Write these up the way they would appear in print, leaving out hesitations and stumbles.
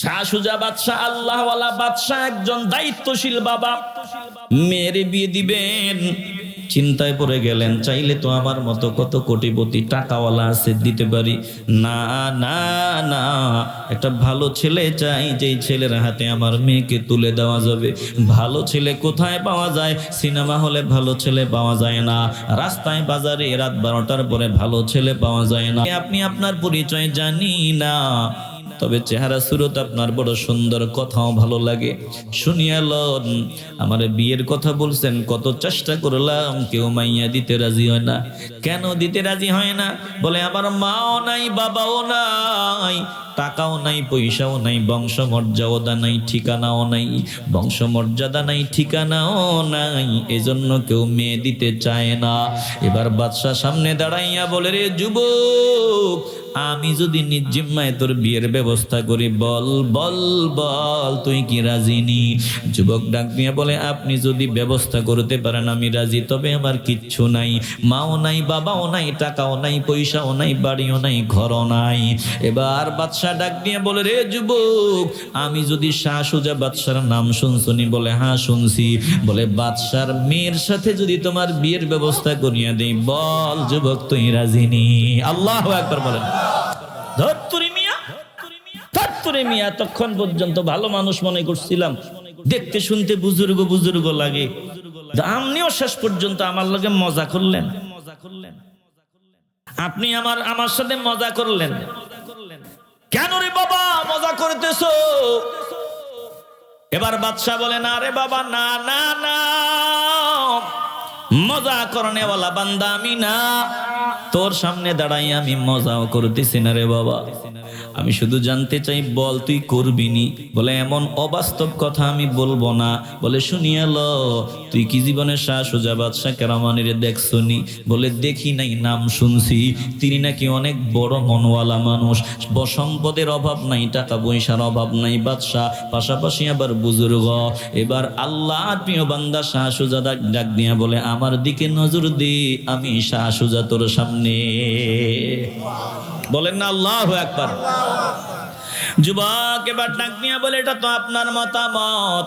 শাহ সুজা বাদশাহ, আল্লাহওয়ালা বাদশাহ, একজন দায়িত্বশীল বাবা, মেয়ের বিয়ে দিবেন। চিন্তায় পড়ে গেলেন, চাইলে তো আমার মতো কত কোটিপতি টাকাওয়ালা আছে, দিতে পারি। না না না, একটা ভালো ছেলে চাই, যেই ছেলের হাতে আমার মেয়েকে তুলে দেওয়া যাবে। ভালো ছেলে কোথায় পাওয়া যায়? সিনেমা হলে ভালো ছেলে পাওয়া যায় না, রাস্তায় বাজারে রাত 12টার পরে ভালো ছেলে পাওয়া যায় না। আপনি আপনার পরিচয় জানি না, তবে চেহারা সুরত আপনার বড় সুন্দর, কথাও ভালো লাগে। শুনিয়ালন, আমার বিয়ের কথা বলছেন, কত চেষ্টা করলাম, কেউ মাইয়া দিতে রাজি হয় না। কেন দিতে রাজি হয় না? বলে আমার মাও নাই, বাবাও নাই, টাকাও নাই, পয়সাও নাই, বংশমর্যাদা নাই, ঠিকানাও নাই, বংশমর্যাদা নাই, ঠিকানাও নাই, এজন্য কেউ মেয়ে দিতে চায় না। এবার বাদশাহ সামনে দাঁড়াইয়া বলে, রে যুবক, আমি যদি নিজ জিম্মায় তোর বিয়ের ব্যবস্থা করি, বল বল বল, তুই কি রাজি নি? যুবক ডাক দিয়ে বলে, আপনি যদি ব্যবস্থা করতে পারেন আমি রাজি, তবে আমার কিচ্ছু নাই, মাও নাই, বাবাও নাই, টাকাও নাই, পয়সাও নাই, বাড়িও নাই, ঘরও নাই। এবার বাদশাহ ডাক দিয়ে বলে, রে যুবক, আমি যদি শাহ সুজা বাদশার নাম শুনছনি? বলে হ্যাঁ শুনছি। বলে বাদশার মেয়ের সাথে যদি তোমার বিয়ের ব্যবস্থা করিয়া দেই, বল যুবক, তুই রাজি নি? আল্লাহু আকবার বলেন। ধত্তুরি মিয়া, ধত্তুরি মিয়া, তখন পর্যন্ত ভালো মানুষ মনে করছিলাম, দেখতে শুনতে বুজুর্গ বুজুর্গ লাগে, আপনিও শেষ পর্যন্ত আমার লগে মজা করলেন। আপনি আমার সাথে মজা করলেন কেন রে বাবা? মজা করতেছো? এবার বাদশা বলে, না রে বাবা, না না না, মজা করনেওয়ালা বান্দা আমি না, তোর সামনে দাঁড়াই আমি মজাও করতেছি না রে বাবা। আমি শুধু জানতে চাই, বল তুই করবি নি? বলে এমন অবাস্তব কথা আমি বলবো না। বলে শুনিয়া ল, তুই কি জীবনে শাহ সুজা বাদশাহ কেরামানির দেখছনি? বলে দেখি নাই, নাম শুনছি, তিনি নাকি অনেক বড় মনওয়ালা মানুষ, সম্পদের অভাব নাই, টাকা পয়সার অভাব নাই বাদশাহ, পাশাপাশি আবার বুজুর্গ। এবার আল্লাহ প্রিয় বান্দা শাহ সুজা ডাক দিয়া বলে, আমার দিকে নজর দে, আমি শাহ সুজা তোর সামনে। বলেন না আল্লাহু আকবার। যুবক এবার ডাক দিয়া বলে, এটা তো আপনার মতামত,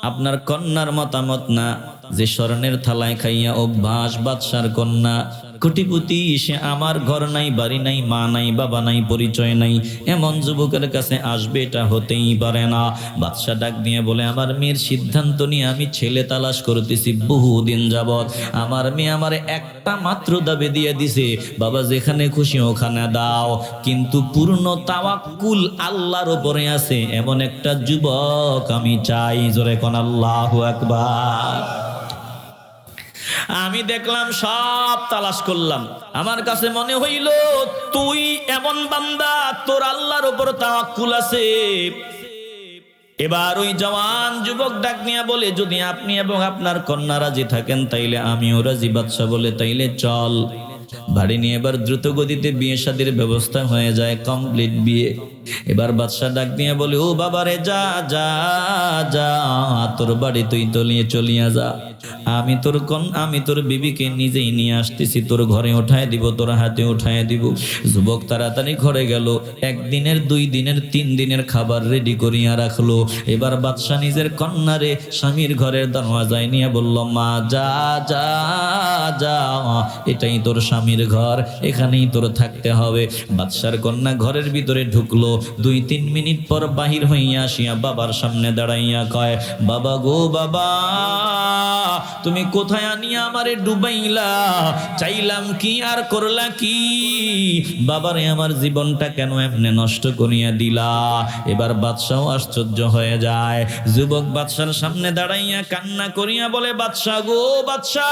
আপনার কন্যার মতামত না। যে স্বর্ণের থালায় খাইয়া অভ্যাস বাদশার কন্যা, কোটিপতি, সে আমার ঘর নাই, বাড়ি নাই, মা নাই, বাবা নাই, পরিচয় নাই, এমন যুবকের কাছে আসবে? এটা হতেই পারে না। বাদশা ডাক দিয়ে বলে, আমার মেয়ের সিদ্ধান্ত নিয়ে আমি ছেলে তালাশ করতেছি বহুদিন যাবত। আমার মেয়ে আমার একটা মাত্র দাবি দিয়ে দিছে, বাবা যেখানে খুশি ওখানে দাও, কিন্তু পূর্ণ তাওয়াক্কুল আল্লাহর উপরে আছে, এমন একটা যুবক আমি চাই। জোরে কোন আল্লাহু আকবার। আমি দেখলাম, সব তালাশ করলাম, আমার কাছে মনে হইল তুই এমন বান্দা, তোর আল্লাহর উপর তাওয়াক্কুল আছে। এবার ওই জওয়ান যুবক ডাক নিয়ে বলে, যদি আপনি এবং আপনার কন্যা রাজি থাকেন তাইলে আমিও রাজি। বাদশা বলে, তাইলে চল। বাড়ি নিয়ে এবার দ্রুত গতিতে বিয়ে শাদীর ব্যবস্থা হয়ে যায়, কমপ্লিট বিয়ে। এবার বাদশা ডাক দিয়ে বলে, ও বাবারে, যা যা যা, তোর বাড়ি তুই তো নিয়ে চলিয়া যা, আমি তোর বিবিকে নিজেই নিয়ে আসতেছি, তোর ঘরে উঠায় দিব, তোর হাতে উঠায় দিব। যুবক তাড়াতাড়ি ঘরে গেল, একদিনের, 2 দিনের, 3 দিনের খাবার রেডি করিয়া রাখলো। এবার বাদশা নিজের কন্যারে স্বামীর ঘরের দরওয়াজায় নিয়ে বলল, মা যা যা যা, এটাই তোর স্বামীর ঘর, এখানেই তোর থাকতে হবে। বাদশার কন্যা ঘরের ভিতরে ঢুকলো, 2-3 মিনিট পর বাহির হইয়া আসিয়া বাবার সামনে দাঁড়াইয়া কয়, বাবা গো বাবা, তুমি কোথায় আনিয়া আমারে ডুবাইলা? চাইলাম কি আর করলা কি? বাবারে, আমার জীবনটা কেন এমনে নষ্ট করিয়া দিলা? এবার বাদশাও আশ্চর্য হয়ে যায়। যুবক বাদশার সামনে দাঁড়াইয়া কান্না করিয়া বলে, বাদশা গো বাদশা,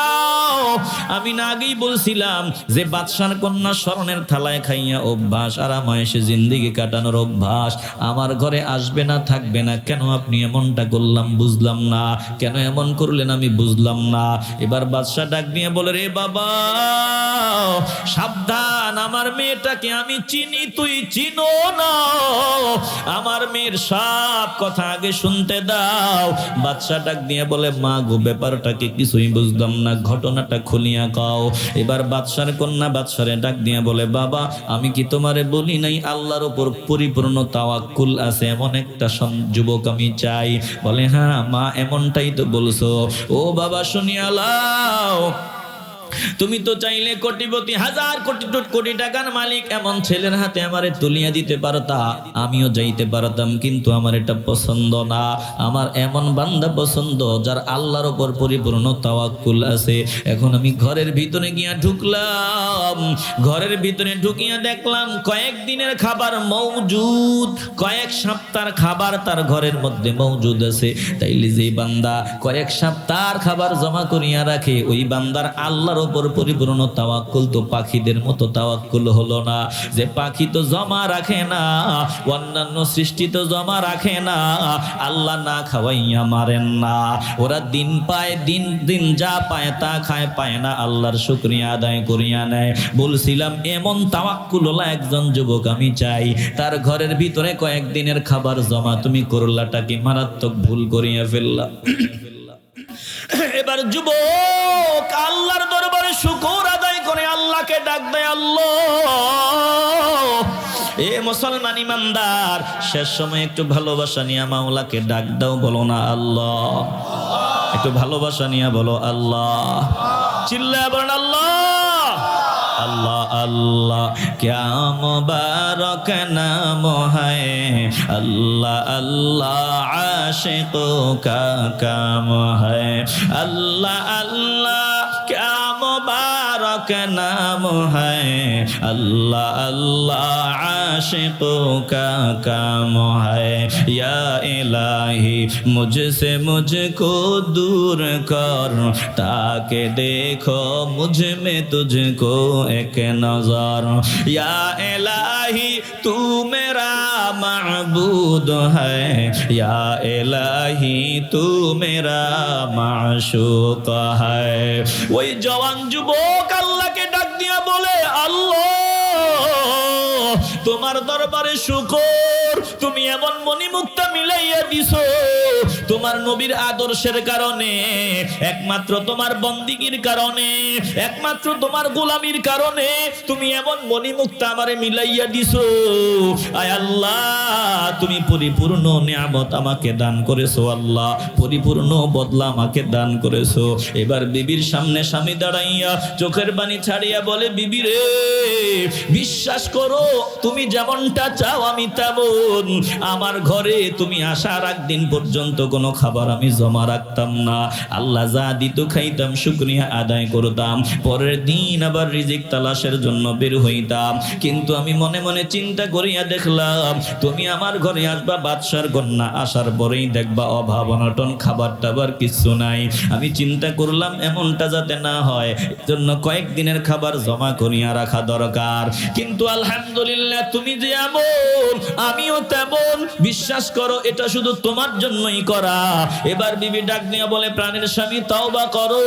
আমি না আগেই বলছিলাম যে বাদশার কন্যা স্বর্ণের থালায় খাইয়া অভ্যাস, আরামায়েশে জিন্দেগি কাটানোর অভ্যাস, আমার ঘরে আসবে না, থাকবে না। কেন আপনি এমনটা করলাম বুঝলাম না, কেন এমন করলেন আমি বুঝলাম না। এবার বাদশা ডাক দিয়ে বলে, রে বাবা সাবধান, আমার মেয়েটাকে আমি চিনি, তুই চিনো না, আমার মেয়ের সব কথা আগে শুনতে দাও। বাদশা ডাক দিয়ে বলে, মা গো, ব্যাপারটাকে কিছুই বুঝলাম না, ঘটনাটা খুলিয়া কও। এবার বাদশার কন্যা বাদশারে ডাক দিয়ে বলে, বাবা আমি কি তোমারে বলি নাই আল্লাহর উপর পরিপূর্ণ তাওয়াক্কুল আছে এমন একটা যুবক আমি চাই। বলে হ্যাঁ মা, এমনটাই তো বলছো। ও বাবা শুনিয়া লাও, তুমি তো চাইলে কোটিপতি, হাজার কোটি টাকার মালিক এমন ছেলের হাতে আমারে তুলিয়া দিতে পারতা, আমিও যাইতে পারতাম, কিন্তু আমার এটা পছন্দ না। আমার এমন বান্দা পছন্দ যার আল্লাহর উপর পরিপূর্ণ তাওয়াক্কুল আছে। এখন আমি ঘরের ভিতরে গিয়া ঢুকলাম, ঘরের ভিতরে ঢুকিয়া দেখলাম কয়েকদিনের খাবার মওজুদ, কয়েক সপ্তাহের খাবার তার ঘরের মধ্যে মওজুদ আছে। তাইলে যে বান্দা কয়েক সপ্তাহের খাবার জমা করিয়া রাখে, ওই বান্দার আল্লাহর উপর পরিপূর্ণ তাওয়াক্কুল তো পাখিদের মতো তাওয়াক্কুল হলো না। যে পাখি তো জমা রাখে না, অন্যান্য সৃষ্টি তো জমা রাখে না, আল্লাহ না খাওয়াইয়া মারেন না। ওরা দিন পায়, দিন যা পায় তা খায়, পায় না আল্লাহর শুকরিয়া আদায় করিয়া নেয়। বলছিলাম এমন তাওয়াক্কুল হলো একজন যুবক আমি চাই। তার ঘরের ভিতরে কয়েকদিনের খাবার জমা, তুমি করলাটা কি মারাত্মক ভুল করিয়া ফেললা। এবার যুবক আল্লাহর দরবারে শুকর আদায় করে আল্লাহকে ডাক দেয়, আল্লাহ এ মুসলমান ইমানদার, শেষ সময় একটু ভালোবাসা নিয়ে মাওলাকে ডাক দাও, বলো না আল্লাহ। একটু ভালোবাসা নিয়ে বলো আল্লাহ, চিল্লায় বলেন আল্লাহ। अल्लाह अल्लाह क्या मुबारक नाम है, अल्लाह अल्लाह आशिकों का काम है, अल्लाह अल्लाह क्या मुबारक नाम है, अल्लाह अल्लाह आशिकों का काम है। या इलाही मुझसे मुझको दूर कर, ताकि देखो मुझ में तुझको एक नजर। या इलाही तू मेरा माबूद है, या इलाही तू मेरा माशूक है। ওই জওয়ান যুবক আল্লাহকে ডাক দিয়া বলে, আল্লাহ তোমার দরবারে শুকর, তুমি এমন মণিমুক্তা মিলাইয়া দিছো তোমার নবীর আদর্শের কারণে, একমাত্র তোমার বন্দিগির কারণে, একমাত্র তোমার গোলামির কারণে তুমি এমন মণিমুক্তা আমারে মিলাইয়া দিছো। আয় আল্লাহ তুমি পরিপূর্ণ নিয়ামত আমাকে দান করেছো, আল্লাহ পরিপূর্ণ বদলা আমাকে দান করেছো। এবার বিবির সামনে স্বামী দাঁড়াইয়া চোখের পানি ছাড়িয়া বলে, বিবি রে বিশ্বাস করো, তুমি যেমনটা চাও আমি তেমন। আমার ঘরে তুমি আসার একদিন পর্যন্ত কোনো খাবার আমি জমা রাখতাম না, আল্লাহ যা দিত খাইতাম, শুকরিয়া আদায় করতাম, পরের দিন আবার রিজিক তালাশের জন্য বের হইতাম। কিন্তু আমি মনে মনে চিন্তা করিয়া দেখলাম তুমি আমার ঘরে আসবা বাদশার কন্যা, আসার পরেই দেখবা অভাব অনটন, খাবার টাবার কিছু নাই। আমি চিন্তা করলাম এমনটা যাতে না হয়, এজন্য কয়েকদিনের খাবার জমা করিয়া রাখা দরকার। কিন্তু আলহামদুলিল্লাহ তুমি যে এমন আমিও তেমন, বিশ্বাস করো এটা শুধু তোমার জন্যই করা। এবার বিবি ডাক দিয়া বলে, প্রাণের স্বামী তওবা করো,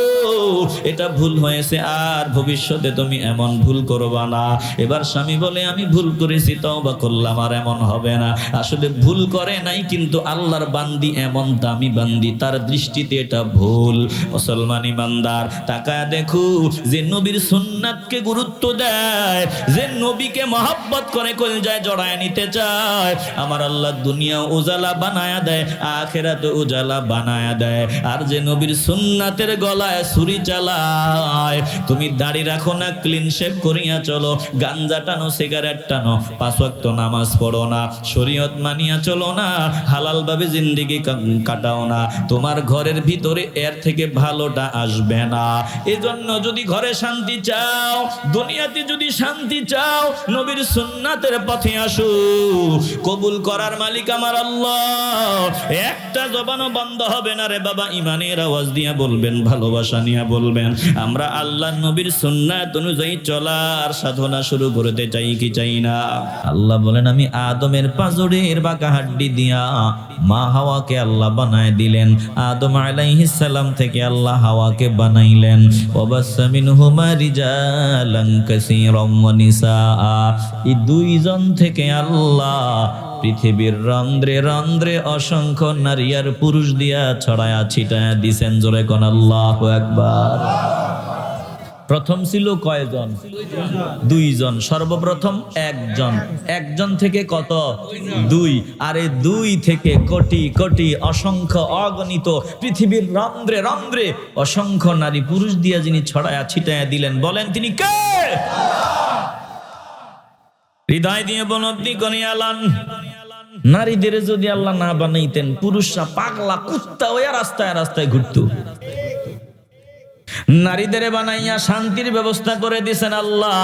এটা ভুল হয়েছে, আর ভবিষ্যতে তুমি এমন ভুল করবা না। এবার স্বামী বলে, আমি ভুল করেছি, তওবা করলাম, আর এমন হবে না। আসলে ভুল করে নাই, কিন্তু আল্লাহর বান্দি এমন দামি বান্দি, তার দৃষ্টিতে এটা ভুল। মুসলমান ইমানদার তাকায় দেখো, যে নবীর সুন্নাতকে গুরুত্ব দেয়, যে নবীকে মহব্বত করে কলজায় জড়ায় নিতে চায়, আমার আল্লাহ দুনিয়া উজালা বানায়া দেয়, আখিরাতে উজালা বানায়া দেয়। আর যে নবীর সুন্নাতের গলায় ছুরি চালায়, তুমি দাড়ি রাখো না, ক্লিন শেভ করিয়া চলো, গাঞ্জা টানো, সিগারেট টানো, 5 ওয়াক্ত নামাজ পড়ো না, শরীয়ত মানিয়া চলো না, হালাল ভাবে জিন্দেগি কাটাও না, তোমার ঘরের ভিতরে এর থেকে ভালোটা আসবে না। এজন্য যদি ঘরে শান্তি চাও, দুনিয়াতে যদি শান্তি চাও, নবীর সুন্নাতের পথে আসো। কবুল করার মালিক আমার আল্লাহ। একটা জবানও বন্ধ হবে না রে বাবা, ইমানের আওয়াজ দিয়া বলবেন, ভালোবাসা নিয়ে বলবেন, আমরা আল্লাহ নবীর সুন্নাত অনুযায়ী চলার সাধনা শুরু করতে চাই কি চাই না? আল্লাহ বলেন, আমি আদমের পাঁজরের বাঁকা হাড্ডি দিয়া মা হাওয়াকে আল্লাহ বানায় দিলেন। আদম আলাইহিস সালাম থেকে আল্লাহ হাওয়াকে বানাইলেন। ওয়াবাসসা মিনহুমা রিজালান কাসীরাম ওয়া নিসাআ। এই দুইজন থেকে আল্লাহ পৃথিবীর রন্ধ্রে রন্ধ্রে অসংখ্য নারী আর পুরুষ দিয়া ছড়ায়া ছিটায়া দিছেন। জোরে কোন আল্লাহু আকবার। প্রথম ছিল কয়জন? দুইজন। সর্বপ্রথম একজন, একজন থেকে কত? দুই। আর এই দুই থেকে কোটি কোটি অসংখ্য অগণিত পৃথিবীর রন্ধ্রে রন্ধ্রে অসংখ্য নারী পুরুষ দিয়া যিনি ছড়ায়া ছিটায়া দিলেন, বলেন তিনি কে? হৃদয় দিয়ে উপলব্ধি করে আলান, নারীদের যদি আল্লাহ না বানাইতেন, পুরুষরা পাগলা কুত্তা হয়ে রাস্তায় রাস্তায় ঘুরতো। নারীদের বানাইয়া শান্তির ব্যবস্থা করে দিয়েছেন আল্লাহ।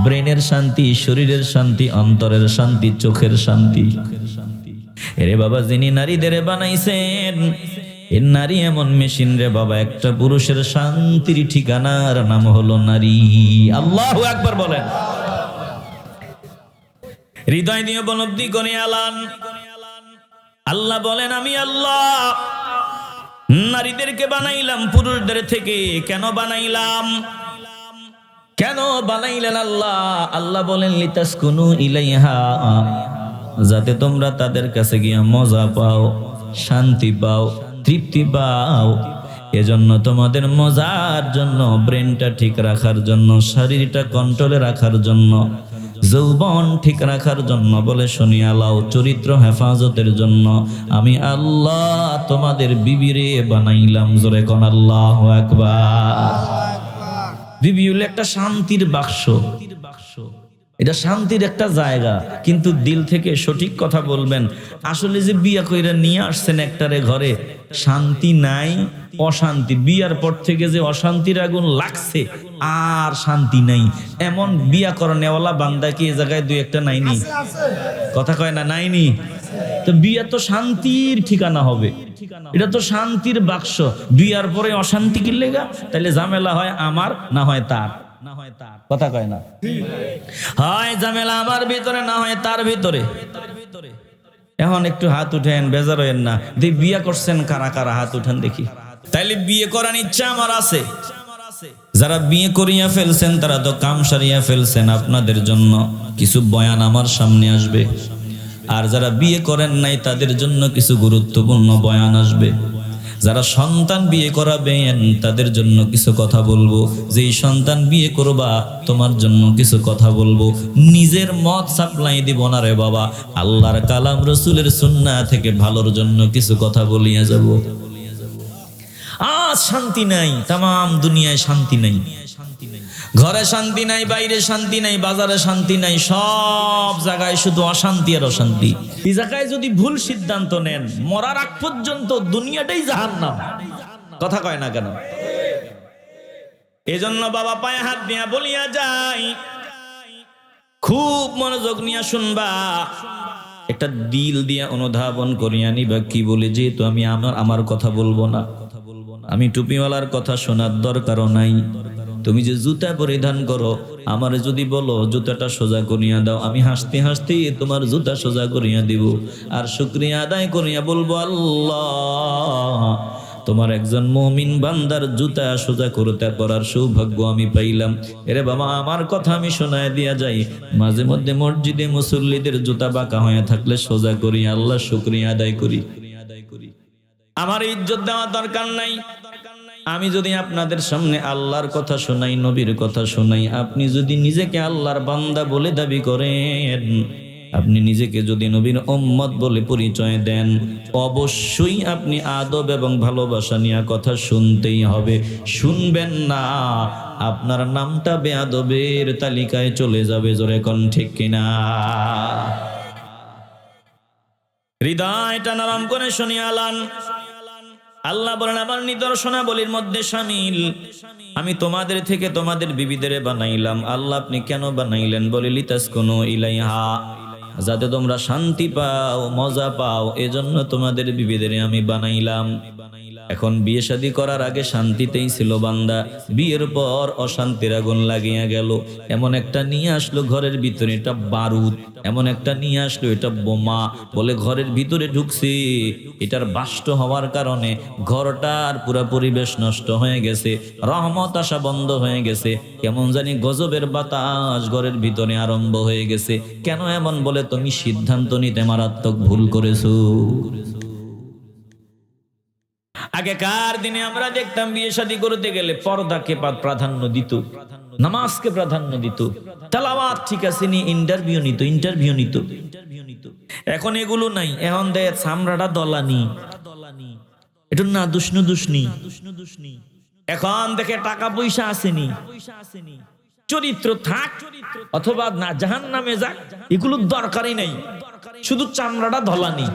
ব্রেনের শান্তি, শরীরের শান্তি, অন্তরের শান্তি, চোখের শান্তি। এরে বাবা, যিনি নারীদের বানাইছেন, এ নারী এমন মেশিন রে বাবা, একটা পুরুষের শান্তির ঠিকানার নাম হলো নারী। আল্লাহু আকবার বলেন। হৃদয় দিয়ে উপলব্ধি করে আলান, আল্লাহ বলেন আমি আল্লাহ নারীদেরকে বানাইলাম পুরুষদের থেকে। কেন বানাইলাম? কেন বানাইলেন আল্লাহ? আল্লাহ বলেন লিতাসকুনু ইলাইহা, যাতে তোমরা তাদের কাছে গিয়ে মজা পাও, শান্তি পাও, তৃপ্তি পাও। এজন্য তোমাদের মজার জন্য, ব্রেনটা ঠিক রাখার জন্য, শরীরটা কন্ট্রোলে রাখার জন্য, যৌবন ঠিক রাখার জন্য, বলে শুনিয়া লাও, চরিত্র হেফাজতের জন্য আমি আল্লাহ তোমাদের বিবিরে বানাইলাম। জোরে কোন আল্লাহু আকবার। বিবি হলো একটা শান্তির বাক্স, এটা শান্তির একটা জায়গা। কিন্তু দিল থেকে সঠিক কথা বলবেন, আসলে যে বিয়া কইরা নিয়ে আসছেন একটারে ঘরে, শান্তি নাই, অশান্তি। বিয়ার পর থেকে যে অশান্তির আগুন লাগছে, আর শান্তি নাই। এমন বিয়া করা নেওয়ালা বান্দা কি এ জায়গায় দুই একটা নাইনি? কথা কয় না, নাইনি? তো বিয়া তো শান্তির ঠিকানা হবে, এটা তো শান্তির বাক্স। বিয়ার পরে অশান্তি কি লেগা? তাহলে ঝামেলা হয় আমার, না হয় তার। কথা কয় না, হয় ঝামেলা আমার ভিতরে, না হয় তার ভিতরে। এখন একটু হাত উঠেন, বেজার হইেন না। বিয়ে করছেন কারা কারা? হাত উঠেন দেখি। তাইলে বিয়ে করার ইচ্ছা আমার আছে। যারা বিয়ে করিয়া ফেলছেন তারা তো কাম সারিয়া ফেলছেন। আপনাদের জন্য কিছু বয়ান আমার সামনে আসবে। আর যারা বিয়ে করেন নাই তাদের জন্য কিছু গুরুত্বপূর্ণ বয়ান আসবে। যারা সন্তান বিয়ে করাবেন তাদের জন্য কিছু কথা বলবো। যেই সন্তান বিয়ে করবা তোমার জন্য কিছু কথা বলবো। নিজের মত সাপ্লাই দিব না রে বাবা, আল্লাহর কালাম রসুলের সুন্নাহ থেকে ভালোর জন্য কিছু কথা বলিয়া যাব। আজ শান্তি নাই, তামাম দুনিয়ায় শান্তি নাই। ঘরে শান্তি নাই, বাইরে শান্তি নাই, বাজারে শান্তি নাই, সব জায়গায় শুধু অশান্তি আর অশান্তি। এই জায়গায় যদি ভুল সিদ্ধান্ত নেন, মরার আগ পর্যন্ত দুনিয়াটাই জাহান্নাম। কথা কয় না কেন? এজন্য বাবা পায়ে হাত দিয়া বলিয়া যাই, খুব মনোযোগ নিয়ে শুনবা, একটা দিল দিয়া অনুধাবন করিয়া নিবা কি বলে। যেহেতু আমি আমার কথা বলবো না, আমি টুপিওয়ালার কথা শোনার দরকারও নাই। তুমি যে জুতা পরিধান করো, আমার যদি বলো জুতাটা সোজা করিয়া দাও, আমি হাসতে হাসতে তোমার জুতা সোজা করিয়া দিব। আর শুকরিয়া আদায় করিয়া বলবো, আল্লাহ তোমার একজন মুমিন বান্দার জুতা সোজা করতে করার সৌভাগ্য আমি পাইলাম। এরে বাবা, আমার কথা আমি শোনায় দিয়া যাই, মাঝে মধ্যে মসজিদে মুসল্লিদের জুতা বাঁকা হয়ে থাকলে সোজা করি, আল্লাহ শুকরিয়া আদায় করি। আমার ইজ্জত দেওয়া দরকার নাই। আমি যদি আপনাদের সামনে আল্লাহর কথা শোনাই, নবীর কথা শোনাই, আপনি যদি নিজেকে আল্লাহর বান্দা বলে দাবি করেন, আপনি নিজেকে যদি নবীর উম্মত বলে পরিচয় দেন, অবশ্যই আপনি আদব এবং ভালোবাসা নিয়ে কথা শুনতেই হবে। শুনবেন না, আপনার নামটা বেয়াদবের তালিকায় চলে যাবে। জোরে কোন ঠিক কিনা? হৃদয়টা নরম করে শুনিয়া আলান। আল্লাহ বলেন আমার নিদর্শনাবলীর মধ্যে শামিল, আমি তোমাদের থেকে তোমাদের বিবিদের বানাইলাম। আল্লাহ আপনি কেন বানাইলেন? বলে লিতাসকুনু ইলাইহা, যাতে তোমরা শান্তি পাও, মজা পাও, এজন্য তোমাদের বিবিদের আমি বানাইলাম। এখন বিয়ে শাদী করার আগে শান্তিতেই ছিল বান্দা, বিয়ের পর অশান্তির আগুন লাগিয়া গেল। এমন একটা নিয়ে আসলো ঘরের ভিতরে, এটা বারুদ। এমন একটা নিয়ে আসলো, এটা বোমা। বলে ঘরের ভিতরে ঢুকছে, এটার বাষ্ট হওয়ার কারণে ঘরটার পুরা পরিবেশ নষ্ট হয়ে গেছে, রহমত আসা বন্ধ হয়ে গেছে। কেমন জানি গজবের বাতাস ঘরের ভিতরে আরম্ভ হয়ে গেছে। কেন এমন? বলে তুমি সিদ্ধান্ত নিতে মারাত্মক ভুল করেছো। আগেকার দিনে আমরা দেখতাম বিয়ে শাদী করতে গেলে পর্দাকে প্রাধান্য দিত, নামাজকে প্রাধান্য দিত, তেলাওয়াত ঠিক আছে নি, ইন্টারভিউ নিত। এখন এগুলো নাই, এখন দেয় চামড়াটা দলানি, এটা না দুষ্ণি। এখন দেখে টাকা পয়সা আসেনি, চরিত্র থাক অথবা না জাহান্নামে যাক, এগুলোর দরকারই নাই, শুধু চামড়াটা ধলানি।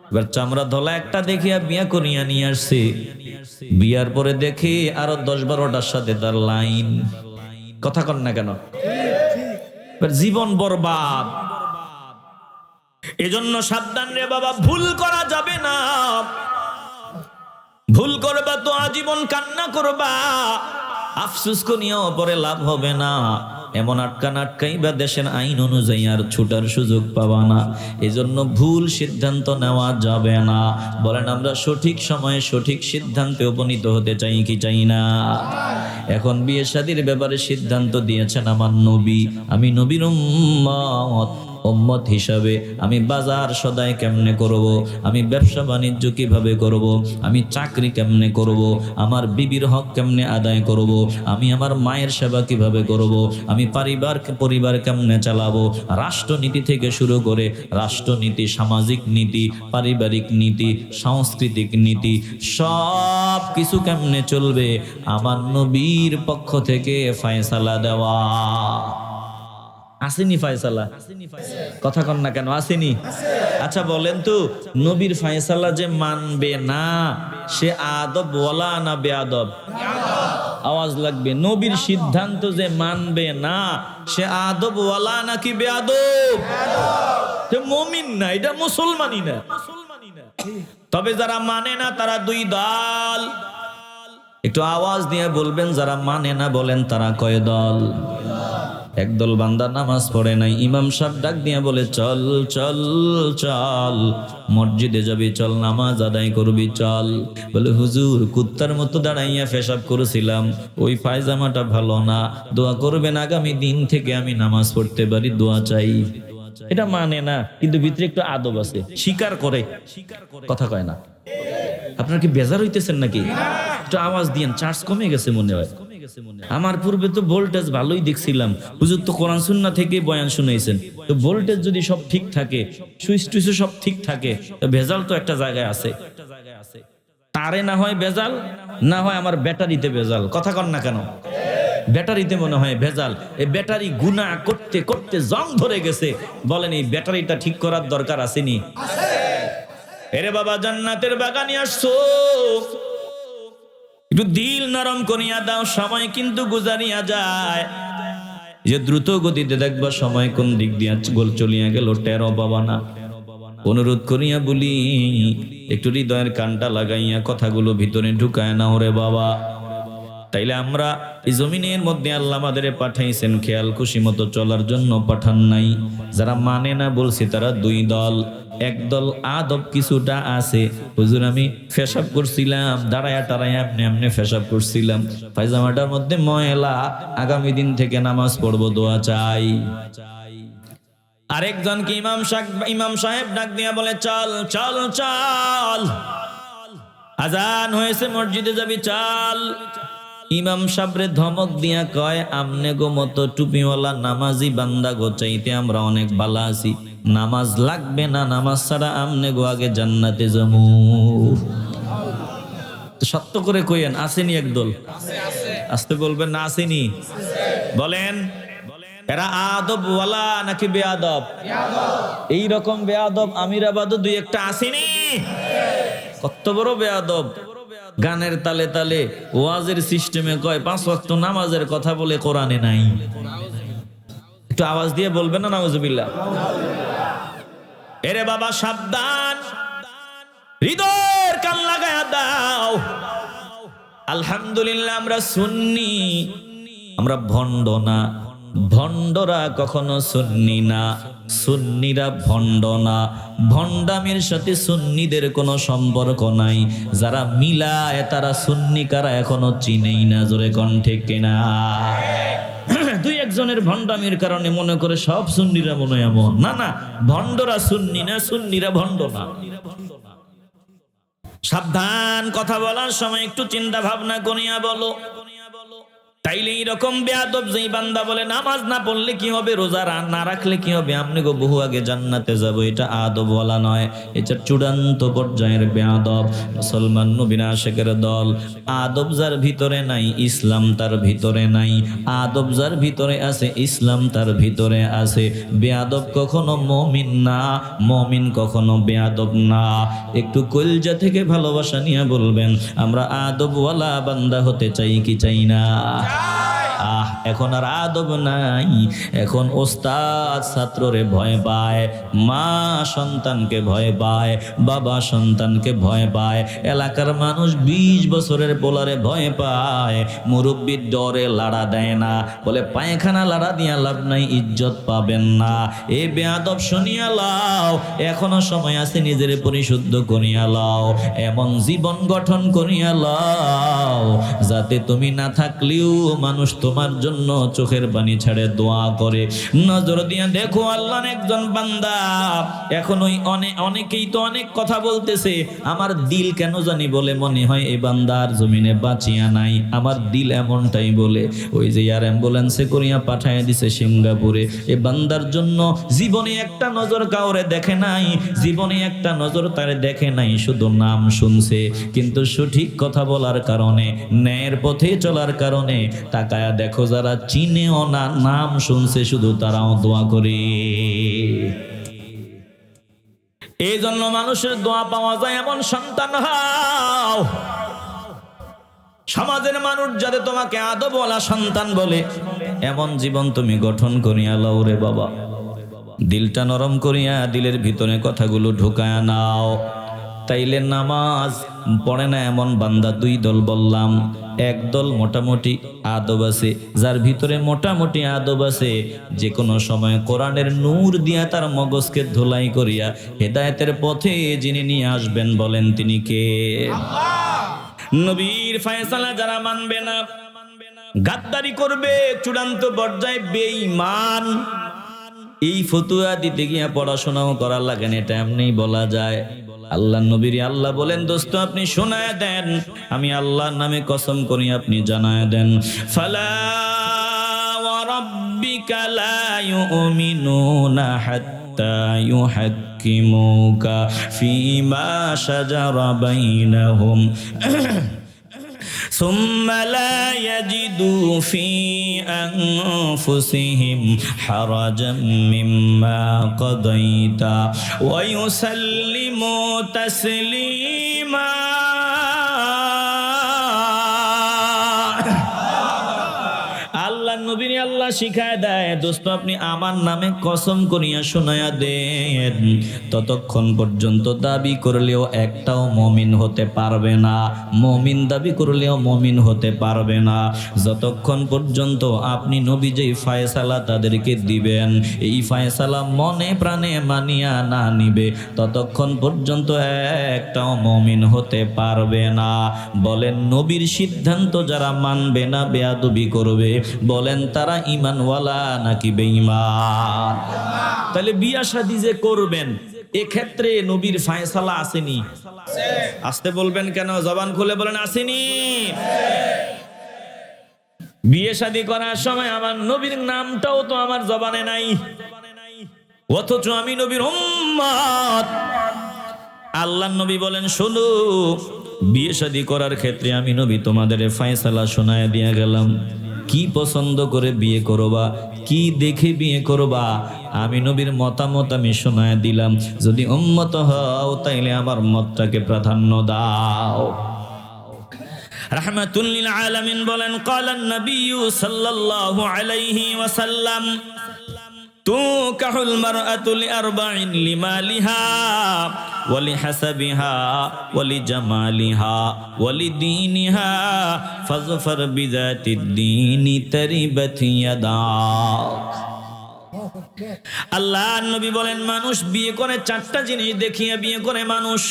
এবার চামড়া ধলা একটা দেখিয়া বিয়া করিয়া নিয়ে আসছে, বিয়ার পরে দেখে আরো 10-12টার সাথে তার লাইন। কথা কন না কেন? এবার জীবন বরবাদ। এজন্য সাবধান রে বাবা, ভুল করা যাবে না। ভুল করবা তো আজীবন কান্না করবা, আফসোস করিয়াও পরে লাভ হবে না। এমন আটকাইবা দেশের আইন অনুযায়ী আর ছুটার সুযোগ পাবা না। এজন্য ভুল সিদ্ধান্ত নেওয়া যাবে না। বলেন আমরা সঠিক সময়ে সঠিক সিদ্ধান্তে উপনীত হতে চাই কি চাই না? এখন বিয়ে শাদীর ব্যাপারে সিদ্ধান্ত দিয়েছেন আমার নবী। আমি নবীর উম্মত হিসাবে আমি বাজার সদাই কেমনে করব, আমি ব্যবসা বাণিজ্য কিভাবে করব, আমি চাকরি কেমনে করব, আমার বিবির হক কেমনে আদায় করব, আমি আমার মায়ের সেবা কিভাবে করব, আমি পরিবার কেমনে চালাবো, রাষ্ট্রনীতি থেকে শুরু করে রাষ্ট্রনীতি, সামাজিক নীতি, পারিবারিক নীতি, সাংস্কৃতিক নীতি, সব কিছু কেমনে চলবে, আমার নবীর পক্ষ থেকে ফয়সালা দেওয়া। আসেনি ফয়সালা? কথা কন না কেন? আসেনি? আচ্ছা বলেন তো, নবীর ফয়সালা যে মানবে না সে আদব ওয়ালা না বেয়াদব? আওয়াজ লাগবে। নবীর সিদ্ধান্ত যে মানবে না সে আদব ওয়ালা নাকি বেয়াদব? মুমিন না, এটা মুসলমানই না। তবে যারা মানে না তারা দুই দল। একটু আওয়াজ দিয়ে বলবেন, যারা মানে না বলেন তারা কয় দল? একদল বান্দা নামাজ পড়ে নাই, ইমাম সাহেব ডাক দিয়ে বলে চল চল চল মসজিদে যাবি, চল নামাজ আদায় করবি চল। বলে হুজুর কুত্তার মতো দাঁড়াইয়া পেশাব করেছিলাম, ওই পায়জামাটা ভালো না, দোয়া করবেন আগামী দিন থেকে আমি নামাজ পড়তে পারি, দোয়া চাই। এটা মানে না, কিন্তু ভিতরে একটু আদব আছে, স্বীকার করে। কথা কয় না। আপনারা কি বেজার হইতেছেন নাকি? একটু আওয়াজ দিয়েন, চার্জ কমে গেছে মনে হয়। আমার পূর্বে তো ভোল্টেজ ভালোই দেখছিলাম, হুজুর তো কোরআন সুন্নাহ থেকে বয়ান শুনাইছেন, তো ভোল্টেজ যদি সব ঠিক থাকে, সুইচ টুইচ সব ঠিক থাকে, তো ভেজাল তো একটা জায়গায় আছে। তারে না হয় ভেজাল, না হয় আমার ব্যাটারিতে ভেজাল। কথা কন না কেন? ব্যাটারিতে মনে হয় ভেজাল। এই ব্যাটারি গুনাহ করতে করতে জং ধরে গেছে। বলেন এই ব্যাটারিটা ঠিক করার দরকার আসেনি? এরে বাবা, জান্নাতের বাগানে আসছো, একটু দিল নরম করিয়া দাও, সময় কিন্তু গুজারিয়া যায়। যে দ্রুত গতিতে দেখবা সময় কোন দিক দিয়া চলিয়া গেল টেরো পাবা না। অনুরোধ করিয়া বলি, একটু হৃদয়ের কানটা লাগাইয়া কথাগুলো ভিতরে ঢুকায় নাও রে বাবা। তাইলে আমরা এই জমিনের মধ্যে আল্লাহ আমাদের পাঠাইছেন খেয়াল খুশি মতো চলার জন্য, পাঠান নাই। যারা মানে না বলছে তারা দুই দল। একদল আদব কিছুটা আছে, হুজুর আমি পেশাব করছিলাম, দাঁড়ায়া টাড়ায়া এমনি পেশাব করছিলাম, পায়জামাটার মধ্যে ময়লা, আগামী দিন থেকে নামাজ পড়বো, দোয়া চাই। আরেকজনকে ইমাম সাহেব ডাক দিয়া বলে চল চল চল, আজান হয়েছে মসজিদে যাবি চল। ইমাম সাহেবরে ধমক দিয়া কয়, আমনে গো মতো টুপিওয়ালা নামাজি বান্দা গো চাইতে আমরা অনেক ভালো আছি, নামাজ লাগবে না, নামাজ ছাড়া আমনে গো আগে জান্নাতে যামু। সত্য করে কইেন, আসেনি একদল? আসতে বলবেন না, আসেনি? বলেন এরা আদব ওয়ালা নাকি বেয়াদব? এই রকম বেয়াদব আমিরাবাদও দুই একটা আসেনি? কত বড় বেয়াদব! গানের তালে তালে ওয়াজের সিস্টেমে কয় 5 ওয়াক্ত নামাজের কথা বলে কোরআনে নাই। একটু আওয়াজ দিয়ে বলবেন না নাউজুবিল্লাহ। এরে বাবা সাবধান, হৃদয়ের কান লাগায়া দাও। আলহামদুলিল্লাহ আমরা সুন্নি, আমরা ভণ্ড না। ভণ্ডরা কখনো সুন্নি না, সুন্নিরা ভণ্ড না। ভণ্ডামির সাথে সুন্নিদের কোনো সম্পর্ক নাই। যারা মিলায় তারা সুন্নি কারা এখনো চিনেই না। জোরে কণ্ঠে কেনা দুই একজনের ভণ্ডামির কারণে মনে করে সব সুন্নিরা মনে হয় এমন। না না, ভণ্ডরা সুন্নি না, সুন্নিরা ভণ্ড না। সাবধান, কথা বলার সময় একটু চিন্তা ভাবনা করিয়া বলো। তাইলে এইরকম বেয়াদব যেই বান্দা বলে নামাজ না পড়লে কি হবে, রোজা না রাখলে কি হবে, আপনি গো বহু আগে জান্নাতে যাব, এটা আদব বলা নয়, এটা চূড়ান্ত পর্যায়ের বেয়াদব। মুসলমান নবীর আশিকের দল, আদব যার ভিতরে নাই ইসলাম তার ভিতরে নাই, আদব যার ভিতরে আছে ইসলাম তার ভিতরে আছে। বেয়াদব কখনো মুমিন না, মুমিন কখনো বেয়াদব না। একটু কলজা থেকে ভালোবাসা নিয়ে বলবেন, আমরা আদবওয়ালা বান্দা হতে চাই কি চাই না? এখন আর আদব নাই, এখন ওস্তাদ ছাত্ররে ভয় পায়, মা সন্তানকে ভয় পায়, বাবা সন্তানকে ভয় পায়, এলাকার মানুষ 20 বছরের পোলারে ভয় পায়, মুরব্বির ডরে লাড়া দেয় না, বলে পায়খানা লাড়া দিয়া লাভ নাই, ইজ্জত পাবেন না। এ বেয়াদব শুনিয়া লাও, এখনো সময় আছে, নিজের পরিশুদ্ধ করিয়া লাও, এমন জীবন গঠন করিয়া লাও যাতে তুমি না থাকলেও মানুষ তোমার জন্য চোখের পানি ছাড়ে দোয়া করে। নজর দিয়া দেখো, আল্লাহর একজন বান্দা, এখন ওই অনেকেই তো অনেক কথা বলতেছে, আমার দিল কেন জানি বলে মনে হয় এই বান্দার জমিনে বাঁচিয়া নাই, আমার দিল এমনটাই বলে। ওই যে আর অ্যাম্বুলেন্সে করিয়া পাঠায় দিছে সিঙ্গাপুরে, এ বান্দার জন্য জীবনে একটা নজর কাউরে দেখে নাই, জীবনে একটা নজর তারে দেখে নাই, শুধু নাম শুনছে, কিন্তু সঠিক কথা বলার কারণে, ন্যায়ের পথে চলার কারণে তাকায়া দেখো, যারা চিনেও না, নাম শুনছে শুধু, তারাও দোয়া করে। এই জন্য মানুষের দোয়া পাওয়া যায় এমন সন্তান হও। সমাজের মানুষ যাতে তোমাকে আদবওয়ালা সন্তান বলে, এমন জীবন তুমি গঠন করিয়া লও রে বাবা। দিলটা নরম করিয়া দিলের ভিতরে কথাগুলো ঢুকায়া নাও। তাইলে নামাজ পড়ে না এমন বান্দা 2 দল বললাম। এক দল মোটামুটি আদব আছে, যার ভিতরে মোটামুটি আদব আছে, যে কোনো সময় কোরআনের নূর দিয়া তার মগজকে ধুলাই করিয়া হেদায়েতের পথে যিনি নিয়ে আসবেন, বলেন তিনি কে? নবীর ফয়সালা যারা মানবে না, গাদ্দারি করবে, চূড়ান্ত পর্যায়ে বেঈমান। এই ফতুয়া দিতে গিয়া পড়াশোনাও করার লাগে না, এটা এমনি বলা যায়। আল্লাহ নবীর আল্লাহ বলেন, দোস্ত আপনি শোনায় দেন, আমি আল্লাহর নামে কসম করি, আপনি জানায় দেন, ফালা ওয়া রাব্বিকা লা ইউমিনুনা হাত্তা ইউহাক্কিমুকা ফীমা শাজারা বাইনাহুম ثم لا يجدوا في أنفسهم حرجا مما قضيت ويسلموا تسليما। নবীর আল্লাহ শিখায় দেয়, দোস্ত আপনি আমার নামে কসম করিয়া শোনায়া দেন, ততক্ষণ পর্যন্ত দাবি করলেও একটাও মুমিন হতে পারবে না, মুমিন দাবি করলেও মুমিন হতে পারবে না, যতক্ষণ পর্যন্ত আপনি নবী যেই ফয়সালা তাদেরকে দিবেন, এই ফয়সালা মনে প্রাণে মানিয়া না নিবে, ততক্ষণ পর্যন্ত একটাও মুমিন হতে পারবে না। বলেন নবীর সিদ্ধান্ত যারা মানবে না, বেয়াদবি করবে, বলেন তারা ঈমানওয়ালা নাকি বেঈমান? তাহলে বিয়া শাদী যে করবেন, এক্ষেত্রে নবীর ফয়সালা আসেনি? আসতে বলবেন কেন? জবান খুলে বলেন আসেনি। বিয়ে শাদী করার সময় আমার নবীর নামটাও তো আমার জবানে নাই, অথচ আমি নবীর উম্মত। আল্লাহর নবী বলেন, শোনো, বিয়ে শাদী করার ক্ষেত্রে আমি নবী তোমাদের ফয়সালা শোনায় দিয়ে গেলাম। কি পছন্দ করে বিয়ে করবা, কি দেখে বিয়ে করবা, আমি নবীর মতামত আমি শোনায় দিলাম। যদি উম্মত হও তাইলে আমার মতটাকে প্রাধান্য দাও। রাহমাতুল লিল আলামিন বলেন, ক্বালান নবিয়্যু সাল্লাল্লাহু আলাইহি ওয়াসাল্লাম, তুকাহুল মারআতু লিআরবাইন, লিমালিহা ওয়ালিহাসাবিহা ওয়ালিজামালিহা ওয়ালিদীনিহা ফাজফার বিযাতিদ্দীনি তারিবাত ইয়াদাক। আল্লাহ নবী বলেন, মানুষ বিয়ে করে 4টা জিনিস দেখিয়ে বিয়ে করে মানুষ।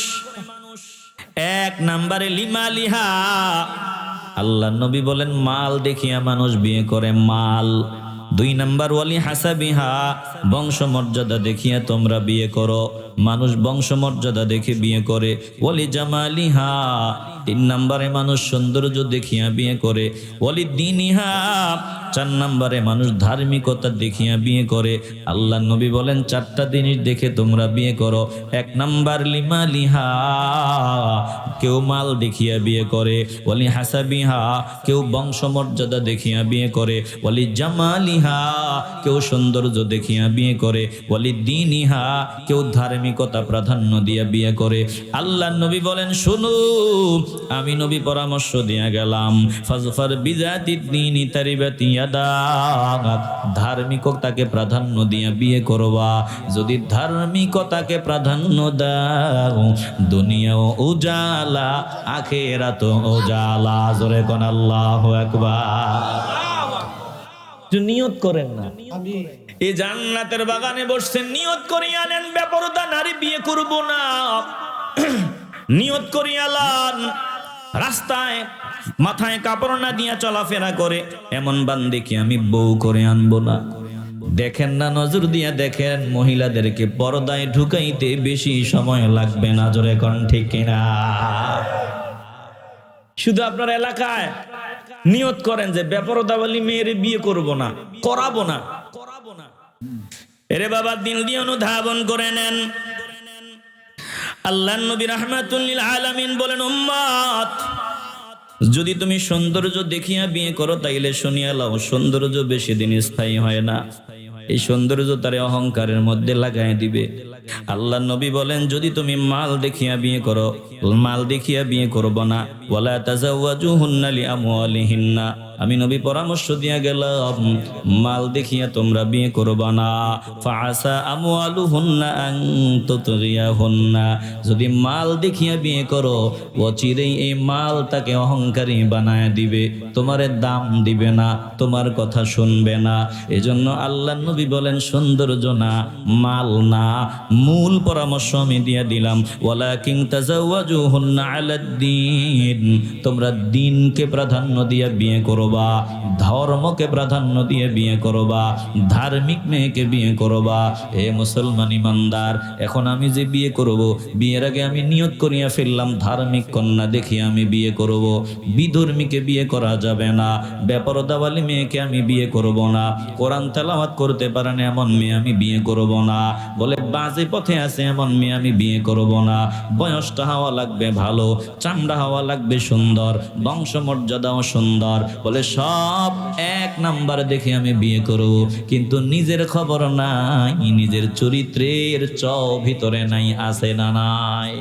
1 নম্বরে লিমালিহা, আল্লাহ নবী বলেন মাল দেখিয়া মানুষ বিয়ে করে, মাল। 2 নম্বর ওয়ালি হাসাবিহা, বংশ মর্যাদা দেখিয়া তোমরা বিয়ে করো, মানুষ বংশমর্যাদা দেখে বিয়ে করে, ওয়ালি জামালিহা 3 নম্বরে মানুষ সৌন্দর্য দেখিয়া বিয়ে করে, ওয়ালি দীনিহা 4 নম্বরে মানুষ ধার্মিকতা দেখিয়া বিয়ে করে। আল্লাহ নবী বলেন 4টা জিনিস দেখে তোমরা বিয়ে করো। 1 নাম্বার লিমালিহা, কেউ মাল দেখিয়া বিয়ে করে, ওয়ালি হাসাবিহা কেউ বংশমর্যাদা দেখিয়া বিয়ে করে, ওয়ালি জামালিহা কেউ সৌন্দর্য দেখিয়া বিয়ে করে, ওয়ালি দীনিহা কেউ ধার্মিকতা প্রাধান্য দিয়া বিয়ে করে। আল্লাহ নবী বলেন শুনো, আমি নবী পরামর্শ দিয়া গেলাম, ফাজফার বিজাতিদ দীনি তারিবাতি ইয়াদাক, ধার্মিকতাকে প্রাধান্য দিয়া বিয়ে করবা। যদি ধার্মিকতাকে প্রাধান্য দাও, দুনিয়াও উজালা আখিরাত উজালা। জোরে কোন আল্লাহু আকবার। নিয়ত করেন না, এই জান্নাতের বাগানে বসছেন, নিয়ত করিয়া নেন বেপরদা নারী বিয়ে করব না। নিয়ত করিয়া লান, রাস্তায় মাথায় কাপড় না দিয়া চলাফেরা করে এমন বান্দিকে আমি বউ করে আনবো না। দেখেন না, নজর দিয়া দেখেন, মহিলাদেরকে পর্দায় ঢুকাইতে বেশি সময় লাগবে না। জোরে কোন ঠিক কিনা? শুধু আপনার এলাকায় নিয়ত করেন যে বেপরদাওয়ালি মেয়ের বিয়ে করব না, করাবো না। এরে বাবা, দিল দিয়ে অনুধাবন করে নেন। আল্লাহর নবী রাহমাতুল লিল আলামিন বলেন, উম্মত যদি তুমি সৌন্দর্য দেখিয়া বিয়ে করো তাইলে শুনিয়া লাও, সৌন্দর্য বেশি দিন স্থায়ী হয় না। এই সৌন্দর্য তার অহংকারের মধ্যে লাগাই দিবে। আল্লাহর নবী বলেন, যদি তুমি মাল দেখিয়া বিয়ে করো, মাল দেখিয়া বিয়ে করবো না। ওয়ালা তাজাওয়াজুহুন্না লিআমওয়ালিহিন্না, আমি নবী পরামর্শ দিয়া গেলাম, মাল দেখিয়া তোমরা বিয়ে করবা না। ফাআসা আমওয়ালুহুন্না আন তুতগিয়াহুন্না, যদি মাল দেখিয়া বিয়ে করো, অচিরেই এই মাল তাকে অহংকারী বানায় দিবে, তোমারে দাম দিবে না, তোমার কথা শুনবে না। এজন্য আল্লাহর নবী বলেন, সৌন্দর্য না, মাল না, মূল পরামর্শ আমি দিয়া দিলাম, ওয়ালাকিন তাজাওয়াজুহুন্না আলাদ-দীন, তোমরা দ্বীনকে প্রাধান্য দিয়া বিয়ে করবা, ধর্মকে প্রাধান্য দিয়ে বিয়ে করবা, ধার্মিক মেয়েকে বিয়ে করবা। হে মুসলমান ইমানদার, এখন আমি যে বিয়ে করব, বিয়ের আগে আমি নিয়ত করিয়া ফেললাম ধার্মিক কন্যা দেখি আমি বিয়ে করব। বিধর্মীকে বিয়ে করা যাবে না, বেপরদাওয়ালি মেয়েকে আমি বিয়ে করব না, কোরআন তেলাওয়াত করতে পারে না এমন মেয়ে আমি বিয়ে করব না, বলে বাজে পথে আছে এমন মেয়ে আমি বিয়ে করব না। বয়সটা হওয়া লাগবে ভালো, চামড়া হওয়া লাগবে সুন্দর, বংশমর্যাদাও সুন্দর, বলে সব 1 নাম্বার দেখে আমি বিয়ে করব। কিন্তু নিজের খবর নাই, নিজের চরিত্রের ভিতরে নাই, আছে না নাই?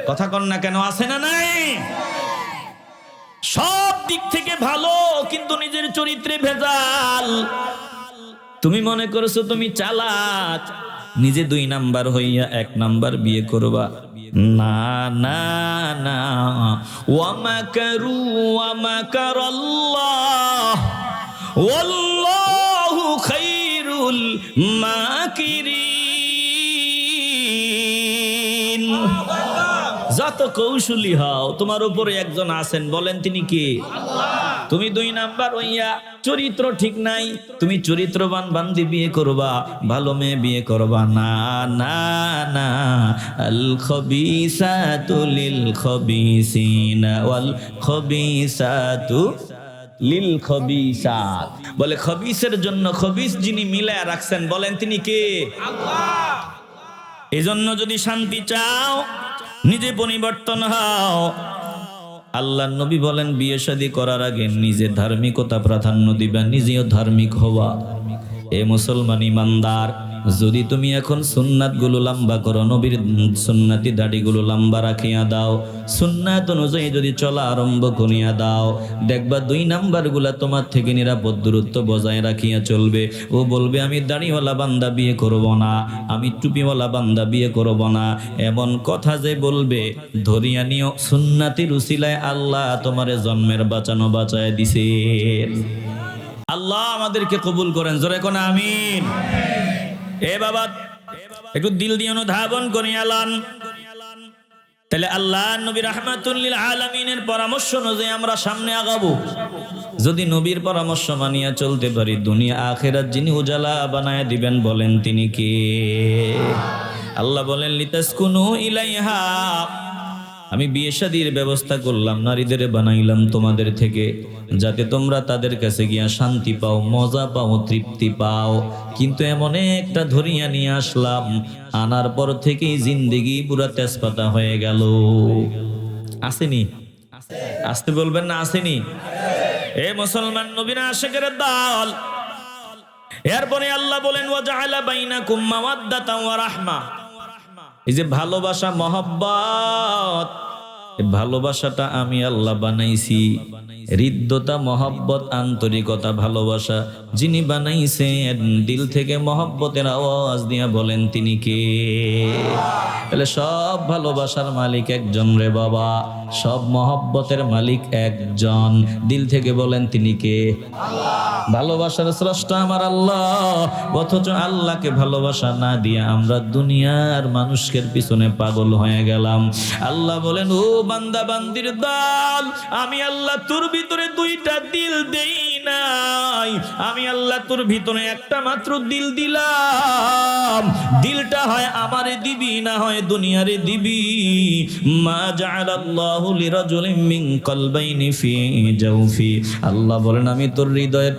কথা কন না কেন? আছে না নাই? সব দিক থেকে ভালো, কিন্তু নিজের চরিত্রে ভেজাল। তুমি মনে করছো তুমি চালাক, নিজে 2 নাম্বার হইয়া 1 নাম্বার বিয়ে করবা। না না না, ওয়া মাকারু ওয়া মাকারাল্লাহ ওয়াল্লাহু খায়রুল মাকিরিন। যত কৌশলী হও, তোমার উপরে একজন আছেন, বলেন তিনি কে? আল্লাহ। তুমি 2 নাম্বার হইয়া চরিত্র ঠিক নাই, তুমি চরিত্রবান বান্দি বিয়ে করবা, ভালো মেয়ে বিয়ে করবা। না না না, আল খবিসাতু লিল খবিসিনা ওয়াল খবিসাতু লিল খবিসাত, বলে খবিসের জন্য খবিস যিনি মিলায়া রাখছেন, বলেন তিনি কে? আল্লাহ। এজন্য যদি শান্তি চাও, নিজে পরিবর্তন হও। আল্লাহর নবী বলেন, বিয়ে শাদী করার আগে নিজে ধার্মিকতা প্রাধান্য দিবা, নিজেও ধার্মিক হওয়া। এ মুসলমান ইমানদার, যদি তুমি এখন সুন্নাত গুলো লম্বা করো, নবীর সুন্নাতি দাড়িগুলো লম্বা রাখিয়া দাও, সুন্নাত অনুযায়ী যদি চলা আরম্ভ করিয়া দাও, দেখবা 2 নাম্বার গুলা তোমার থেকে নিরাপদ দূরত্ব বজায় রাখিয়া চলবে। ও বলবে, আমি দাড়িওয়ালা বান্দা বিয়ে করব না, আমি টুপিওয়ালা বান্দা বিয়ে করব না। এমন কথা যে বলবে, ধরিয়া নিও সুন্নাতির উসিলায় আল্লাহ তোমারে জন্মের বাঁচানো বাঁচায় দিছে। আল্লাহ আমাদেরকে কবুল করেন, জোরে কোন আমিন। এ বাবা, একটু দিল দিয়ে অনুধাবন করিয়া লান। তাহলে আল্লাহ নবী রাহমাতুল লিল আলামিনের পরামর্শ অনুযায়ী আমরা সামনে আগাবো। যদি নবীর পরামর্শ মানিয়া চলতে পারি, দুনিয়া আখিরাত যিনি উজালা বানায় দিবেন, বলেন তিনি কে? আল্লাহ বলেন লিতাসকুনু ইলাইহা, আমি বিয়ে শাদীর ব্যবস্থা করলাম, নারীদের বানাইলাম তোমাদের থেকে, যাতে তোমরা তাদের কাছে গিয়া শান্তি পাও, মজা পাও, তৃপ্তি পাও। কিন্তু এমন একটা ধরিয়া নিয়ে আসলাম, আনার পর থেকেই জিন্দেগি পুরা তেজপাতা হয়ে গেল। আসেনি? আসতে বলবেন না, আসেনি? এ মুসলমান নবীনা আশিকের দল। এরপরে আল্লাহ বলেন ওয়াজআলা বাইনাকুম মাওয়াদ্দাতাও ওয়া রাহমা, এই যে ভালোবাসা, মহব্বত, এই ভালোবাসাটা আমি আল্লাহ বানাইছি। হৃদ্যতা, মহব্বত, আন্তরিকতা, ভালোবাসা যিনি বানাইছেন, দিল থেকে মহব্বতের আওয়াজ দিয়া বলেন তিনি কে? তাহলে সব ভালোবাসার মালিক একজন রে বাবা, সব মহব্বতের মালিক একজন। দিল থেকে বলেন তিনি কে? ভালোবাসার স্রষ্টা আমার আল্লাহ। অথচ আল্লাহকে ভালোবাসা না দিয়ে আমরা দুনিয়ার মানুষের পিছনে পাগল হয়ে গেলাম। আল্লাহ বলেন ও বান্দা বান্দির দল, আমি আল্লাহ তোর ভিতরে দুইটা দিল দেই নাই, আমি আল্লাহ তোর ভিতরে একটা মাত্র দিল দিলাম। দিলটা হয় আমারে দিবি, না হয় দুনিয়ারে দিবি। মা জাআলাল্লাহু লিরাজুলিন মিন কলবাইনি ফি জাওফি, আল্লাহ বলেন আমি তোর হৃদয়ে,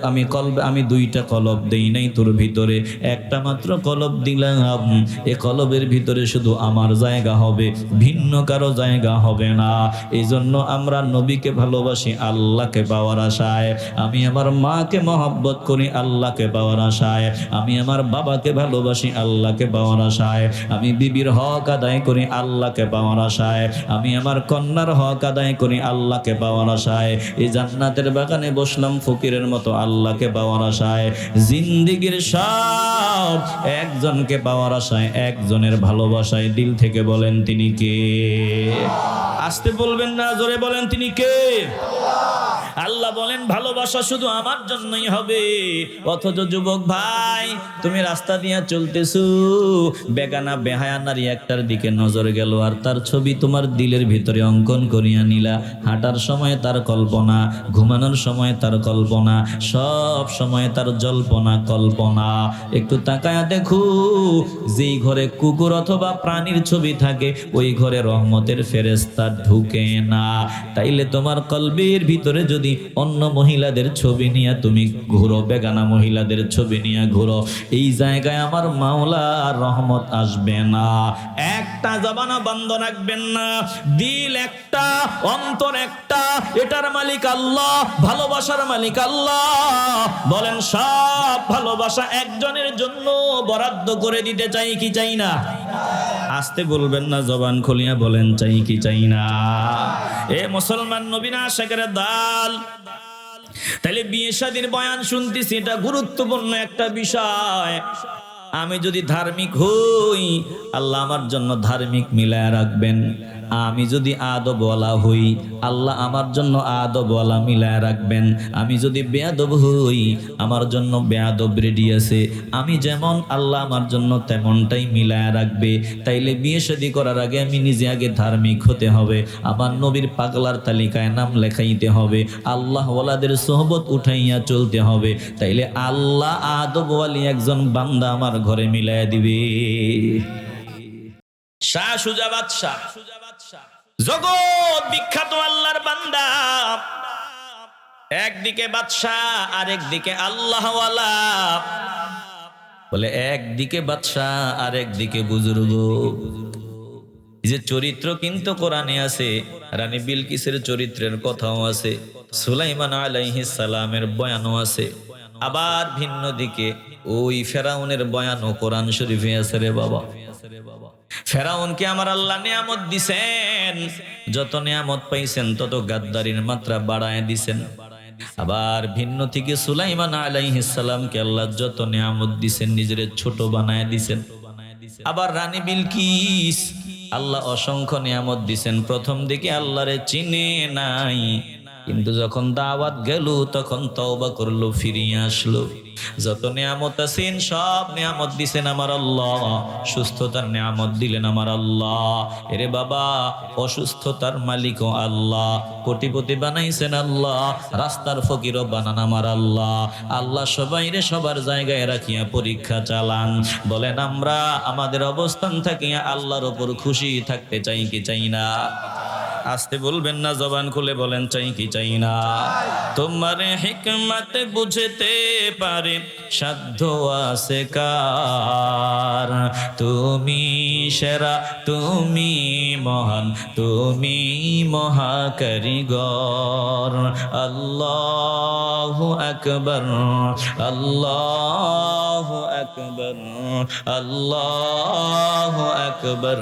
আমি দুইটা কলব দেই নাই তোর ভিতরে, একটা মাত্র কলব দিলাম। এ কলবের ভিতরে শুধু আমার জায়গা হবে, ভিন্ন কারো জায়গা হবে না। এই জন্য আমরা নবীকে ভালোবাসি আল্লাহকে পাওয়ার আশায়, আমি আমার মাকে মহব্বত করি আল্লাহকে পাওয়ার আশায়, আমি আমার বাবাকে ভালোবাসি আল্লাহকে পাওয়ার আশায়, আমি বিবির হক আদায় করি আল্লাহকে পাওয়ার আশায়, আমি আমার কন্যার হক আদায় করি আল্লাহকে পাওয়ার আশায়। এই জান্নাতের বাগানে বসলাম ফকিরের মতো আল্লাহকে পাওয়ার আশায়। জিন্দেগীর সব একজনকে পাওয়ার আশায়, একজনের ভালোবাসায়। দিল থেকে বলেন তিনি কে? আসতে বলবেন না, জোরে বলেন তিনি কে? আল্লাহ বলেন ভালোবাসা শুধু আমার জন্যই হবে। অথচ যুবক ভাই, তুমি রাস্তা দিয়ে চলতেছো, বেগানা বেহায়া নারী একটার দিকে নজর গেল, আর তার ছবি তোমার দিলের ভিতরে অঙ্কন করিয়া নিলা। হাঁটার সময় তার কল্পনা, ঘুমানোর সময় তার কল্পনা, সব সময় তার জল্পনা কল্পনা। একটু তাকায়া দেখো, যেই ঘরে কুকুর অথবা প্রাণীর ছবি থাকে, ওই ঘরে রহমতের ফেরেশতা ঢুকে না। তাইলে তোমার কলবের ভিতরে যদি অন্য মহিলাদের ছবি নিয়ে তুমি ঘুরো, বেগানা মহিলাদের ছবি নিয়ে ঘুরো, এই জায়গায় আমার মাওলার রহমত আসবে না। একটা জবানা বন্ধ রাখবেন না। দিল একটা, অন্তর একটা, এটার মালিক আল্লাহ, ভালোবাসার মালিক আল্লাহ। বলেন সব ভালোবাসা একজনের জন্য বরাদ্দ করে দিতে চাই কি চাই না? আসতে বলবেন না, জবান খুলিয়া বলেন চাই কি চাই না? এ মুসলমান নবীনা আশিকের দল, তাহলে বিয়ে শাদীর বয়ান শুনতেছি, এটা গুরুত্বপূর্ণ একটা বিষয়। আমি যদি ধার্মিক হই, আল্লাহ আমার জন্য ধার্মিক মিলায় রাখবেন। আমি যদি আদবওয়ালা হই, আল্লাহ আমার জন্য আদবওয়ালা মিলায় রাখবেন। আমি যদি বেয়াদব হই, আমার জন্য বেয়াদব রেডি আছে। আমি যেমন, আল্লাহ আমার জন্য তেমনটাই মিলায় রাখবে। তাইলে বিয়ে শাদী করার আগে আমি নিজে আগে ধার্মিক হতে হবে, আমার নবীর পাগলার তালিকায় নাম লেখাইতে হবে, আল্লাহ ওয়ালাদের সোহবত উঠাইয়া চলতে হবে। তাইলে আল্লাহ আদবওয়ালি একজন বান্দা আমার ঘরে মিলায় দিবে। শাহ সুজা বাদশাহ, জগৎ বিখ্যাত আল্লাহর বান্দা, একদিকে বাদশাহ আরেকদিকে আল্লাহওয়ালা। বলে একদিকে বাদশাহ আরেকদিকে বুজুর্গ। যে চরিত্র কিন্তু কোরআনে আছে, রানী বিলকিসের চরিত্রের কথাও আছে, সুলাইমান আলাইহিস সালামের বয়ানও আছে, আবার ভিন্ন দিকে ওই ফেরাউনের বয়ানও কোরআন শরীফে আছে রে বাবা। ফেরাউনকে আমার আল্লাহ নিয়ামত দিছেন, যত নিয়ামত পাইছেন তত গাদ্দারির মাত্রা বাড়ায় দিছেন। আবার ভিন্ন থেকে সুলাইমান আলাইহিস সালামকে আল্লাহ যত নিয়ামত দিছেন, নিজের ছোট বানায় দিছেন। আবার রানী বিলকিস আল্লাহ অসংখ্য নিয়ামত দিছেন। প্রথম দিকে আল্লাহরে চিনে নাই, কিন্তু যখন দাওয়াত গেল তখন তওবা করলো, ফিরিয়ে আসলো। যত নিয়ামত আছেন সব নিয়ামত দিছেন আমার আল্লাহ, সুস্থতার নিয়ামত দিলেন আমার আল্লাহ। এরে বাবা, অসুস্থতার মালিকও আল্লাহ, কোটিপতি বানাইছেন আল্লাহ, রাস্তার ফকিরও বানান আমার আল্লাহ। আল্লাহ সবাইরে সবার জায়গায় রাখিয়া পরীক্ষা চালান। বলেন আমরা আমাদের অবস্থান থাকিয়া আল্লাহর ওপর খুশি থাকতে চাই কি চাই না? আসতে বলবেন না, জবান খুলে বলেন চাই কি চাই না? তোমার হিকমত বুঝতে পারে সাধ্য আছে কার, তুমি সেরা, তুমি মহান, তুমি মহাকারিগর। আল্লাহু আকবার, আল্লাহু আকবার, আল্লাহু আকবার,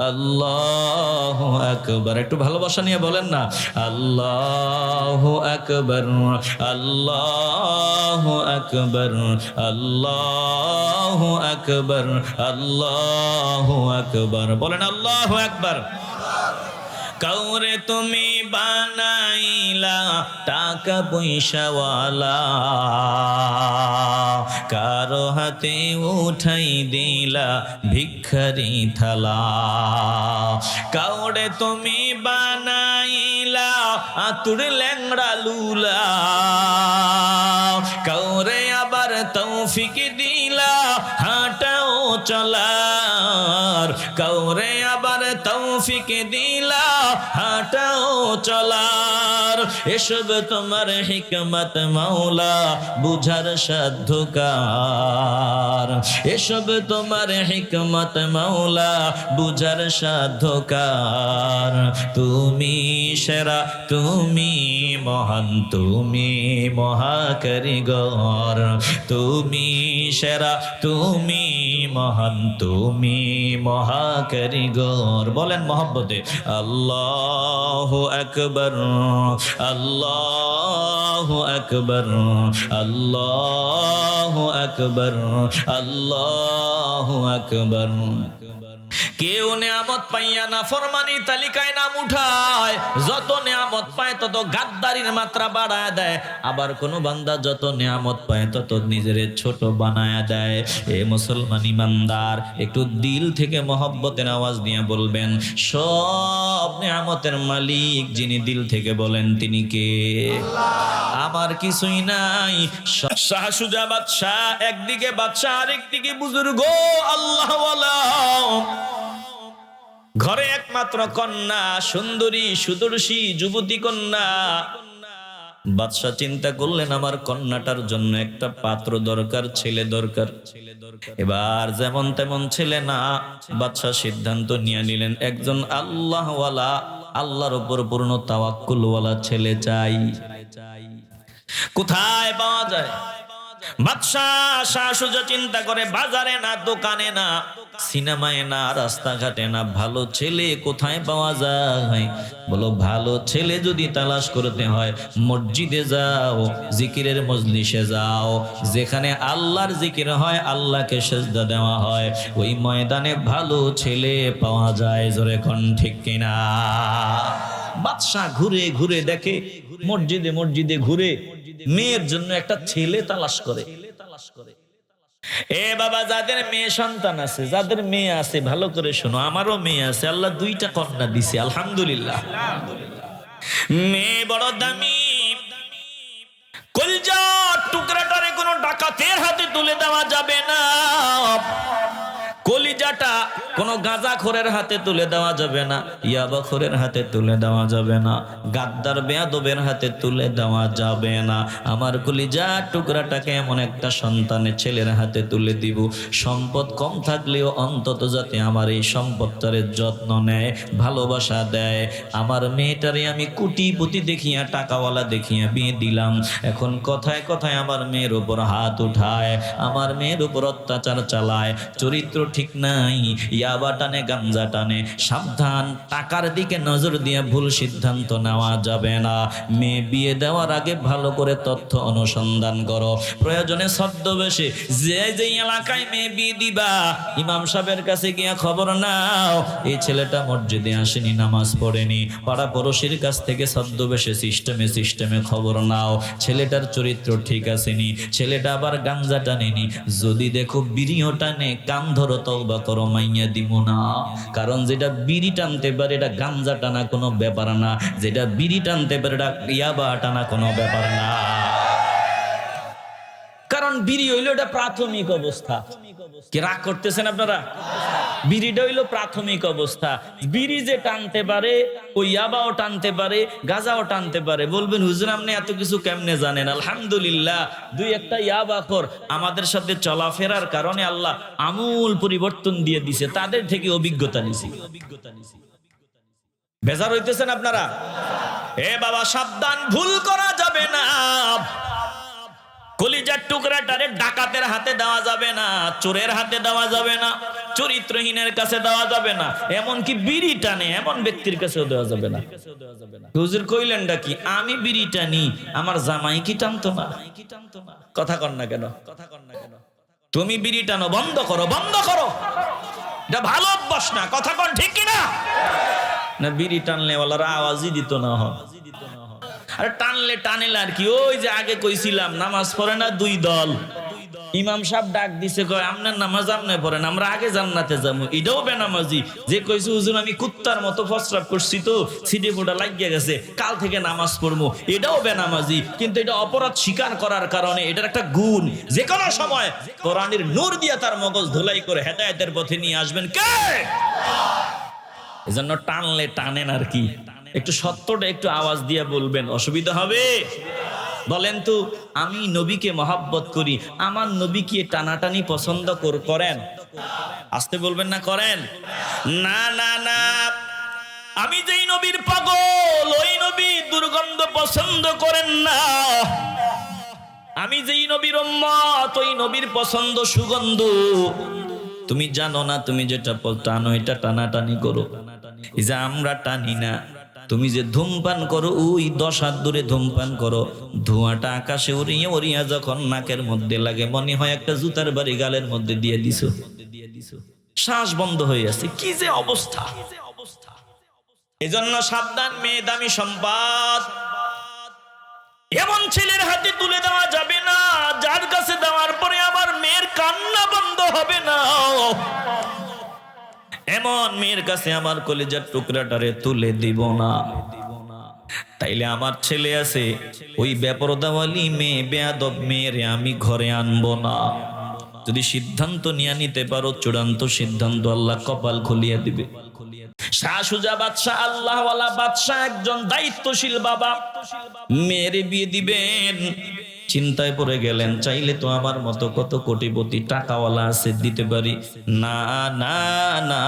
আল্লাহু আকবার। একটু ভালোবাসা নিয়ে বলেন না, আল্লাহু আকবার, আল্লাহু আকবার, আল্লাহু আকবার, আল্লাহু আকবার। বলেন আল্লাহু আকবার। কাউরে তুমি বানাইলা টাকা পয়সাওয়ালা, কারো হাতে উঠাই দিলা ভিখারি থালা। কাউরে তুমি বানাইলা আতুর ল্যাংড়া লুলা, কাউরে আবার তৌফিক দিলা হাঁটাও চলার, কাউরে আবার তৌফিক দিলা হাঁটাও চলার। এসব তোমার হিকমত মাওলা, বুঝার সাধ্য কার। এসব তোমার হিকমত মাওলা, বুঝার সাধ্য কার। তুমি সেরা, তুমি মহান, তুমি মহাকারিগর। তুমি সেরা, তুমি মহান, তুমি মহাকারিগর। বলেন মহব্বতে আল্লাহু আকবার, আল্লাহু আকবার, আল্লাহু আকবার, আল্লাহু আকবার। কেউ নিয়ামত পাইয়া না ফরমানি তালিকায় নাম উঠায়, যত নিয়ামত পায় তত গাদ্দারির মাত্রা বাড়ায় দেয়। আবার কোন বান্দা যত নিয়ামত পায় তত নিজের ছোট বানায় দেয়। এ মুসলমান ইমানদার, একটু দিল থেকে মহব্বতের আওয়াজ দিয়ে বলবেন, সব নিয়ামতের মালিক যিনি, দিল থেকে বলেন তিনি কে? আমার কিছুই নাই। শাহ সুজা বাদশাহ একদিকে বাদশাহ, আরেকদিকে বুজুর্গ আল্লাহওয়ালা। ঘরে একমাত্র কন্যা, সুন্দরী সুদর্শী যুবতী কন্যা। বাদশাহ চিন্তা করলেন আমার কন্যাটার জন্য একটা পাত্র দরকার, ছেলে দরকার। এবার যেমন তেমন ছেলে না, বাদশাহ সিদ্ধান্ত নিয়ে নিলেন একজন আল্লাহওয়ালা, আল্লাহর উপর পূর্ণ তাওয়াক্কুলওয়ালা ছেলে চাই। কোথায় পাওয়া যায়? বাদশাহ শাহ সুজা চিন্তা করে, বাজারে না, দোকানে না, সিনেমায় না, রাস্তাঘাটে না, ভালো ছেলে কোথায় পাওয়া যায়? বলো ভালো ছেলে যদি তালাশ করতে হয় মসজিদে যাও, জিকিরের মজলিসে যাও, যেখানে আল্লাহর জিকির হয়, আল্লাহকে সেজদা দেওয়া হয়, ওই ময়দানে ভালো ছেলে পাওয়া যায়। জোরে কোন ঠিক কিনা? বাদশাহ ঘুরে ঘুরে দেখে, মসজিদে মসজিদে ঘুরে মেয়ের জন্য একটা ছেলে তালাশ করে। এ বাবা, যাদের মেয়ে সন্তান আছে, যাদের মেয়ে আছে, ভালো করে শোনো, আমারও মেয়ে আছে, আল্লাহ দুইটা কন্যা দিছে, আলহামদুলিল্লাহ। মেয়ে বড় দামি, কলজার টুকরাটারে কোনো ডাকাতের হাতে তুলে দেওয়া যাবে না। কলিজাটা কোনো গাঁজাখোরের হাতে তুলে দেওয়া যাবে না, ইয়াবাখোরের হাতে তুলে দেওয়া যাবে না, গাদ্দার বেয়াদবের হাতে তুলে দেওয়া যাবে না। আমার কলিজার টুকরাটাকে এমন একটা সন্তানের ছেলের হাতে তুলে দিব, সম্পদ কম থাকলেও অন্তত যাতে আমার এই সম্পদটারে যত্ন নেয়, ভালোবাসা দেয়। আমার মেয়েটারে আমি কোটিপতি দেখিয়া, টাকাওয়ালা দেখিয়া বিয়ে দিলাম। এখন কথায় কথায় আমার মেয়ের উপর হাত উঠায়, আমার মেয়ের উপর অত্যাচার চালায়, চরিত্রটা ঠিক নাই, ইয়াবা টানে গাঞ্জা টানে, সাবধান। টাকার দিকে নজর দিয়ে ভুল সিদ্ধান্ত নেওয়া যাবে না। মেয়ে বিয়ে দেওয়ার আগে ভালো করে তথ্য অনুসন্ধান করো। প্রয়োজনে ছদ্মবেশে যে যে এলাকায় মেয়ে বিয়ে দিবা ইমাম সাহেবের কাছে গিয়ে খবর নাও, এই ছেলেটা মসজিদে আসেনি, নামাজ পড়েনি। পাড়া পড়োশির কাছ থেকে ছদ্মবেশে সিস্টেমে খবর নাও, ছেলেটার চরিত্র ঠিক আসেনি, ছেলেটা আবার গাঞ্জা টানেনি। যদি দেখো বিড়িও টানে, কান ধরো, তওবা করো, মাইয়া দিব না। কারণ যেটা বিড়ি টানতে পারে এটা গাঞ্জা টানা কোনো ব্যাপার না, যেটা বিড়ি টানতে পারে এটা ইয়াবা টানা কোনো ব্যাপার না। কারণ বিড়ি হইলো এটা প্রাথমিক অবস্থা। কি রাগ করতেছেন আপনারা? বিড়িটা হইলো প্রাথমিক অবস্থা। বিড়ি যে টানতে পারে ওই ইয়াবাও টানতে পারে, গাঁজাও টানতে পারে। বলবেন হুজুর আপনি এত কিছু কেমনে জানেন? আলহামদুলিল্লাহ, দুই একটা ইয়াবাখোর আমাদের সাথে চলাফেরার কারণে আল্লাহ আমূল পরিবর্তন দিয়ে দিছে, তাদের থেকে অভিজ্ঞতা নিছি। বেজার হইতেছেন আপনারা? এ বাবা সাবধান, ভুল করা যাবে না। কলিজার টুকরাটারে ডাকাতের হাতে দেওয়া যাবে না, চোরের হাতে দেওয়া যাবে না, চরিত্রহীনের কাছে দেওয়া যাবে না, এমনকি বিড়ি টানে এমন ব্যক্তির কাছেও দেওয়া যাবে না। হুজুর কইলেনটা কি? আমি বিড়ি টানি, আমার জামাই কি টানতো না? কথা কন না কেন? তুমি বিড়ি টানো, বন্ধ করো, বন্ধ করো। এটা ভালো অভ্যাস না। কথা কন ঠিক কিনা? না, বিড়ি টানলে ওলারা আওয়াজই দিত না। আরে টানলে টানেল আর কি? ওই যে আগে কইছিলাম, নামাজ পড়ে না দুই দল। ইমাম সাহেব ডাক দিছে, কয় আপনার নামাজ আপনি পড়েন, আমরা আগে জান্নাতে যাবো। এটাও বেনামাজি। যে কইছে হুজুর আমি কুত্তার মতো প্রস্রাব করছি তো সিডি ফোটা লাগিয়ে গেছে, কাল থেকে নামাজ পড়বো, এটাও বেনামাজি। কিন্তু এটা অপরাধ স্বীকার করার কারণে এটার একটা গুণ, যে কোনো সময় কোরআনের নূর দিয়ে তার মগজ ধুলাই করে হেদায়েতের পথে নিয়ে আসবেন কে? এজন্য টানলে টানেন আর কি। একটু সত্যটা একটু আওয়াজ দিয়ে বলবেন, অসুবিধা হবে? বলেন তো, আমি নবীকে মহাব্বত করি, আমার নবী কি টানাটানি পছন্দ করেন? আসতে বলবেন না করেন? না না না, আমি যেই নবীর পাগল ওই নবী দুর্গন্ধ পছন্দ করেন না। আমি যেই নবীর উম্মত ওই নবীর পছন্দ সুগন্ধ। তুমি জানো না, তুমি যেটা টানো এটা টানাটানি করো, এই যে আমরা টানি না। তুমি যে ধূমপান করো, ওই 10 হাত দূরে ধূমপান করো, ধোঁয়াটা আকাশে উড়িয়ে উড়িয়ে যখন নাকের মধ্যে লাগে মনে হয় একটা জুতার বাড়ি গালের মধ্যে দিয়ে দিছো, শ্বাস বন্ধ হয়ে আছে। কি যে অবস্থা! এজন্য সাবধান, মেয়ে দামি সম্পদ, এমন ছেলের হাতে তুলে দেওয়া যাবে না যার কাছে দেওয়ার পরে আবার মেয়ের কান্না বন্ধ হবে না। এমন মেয়ের কাছে আমার কলিজার টুকরাটারে তুলে দিব না। তাইলে আমার ছেলে আছে, ওই বেপরদাওয়ালি মেয়ে, বেয়াদব মেয়েরে আমি ঘরে আনবো না। যদি সিদ্ধান্ত নিয়ে নিতে পারো, চূড়ান্ত সিদ্ধান্ত, আল্লাহ কপাল খুলিয়ে দিবে। শাহ সুজা বাদশাহ, আল্লাহওয়ালা বাদশাহ, একজন দায়িত্বশীল বাবা, মেয়ের বিয়ে দিবেন। চিন্তায় পড়ে গেলেন, চাইলে তো আমার মতো কত কোটিপতি টাকাওয়ালা আছে, দিতে পারি। না না না,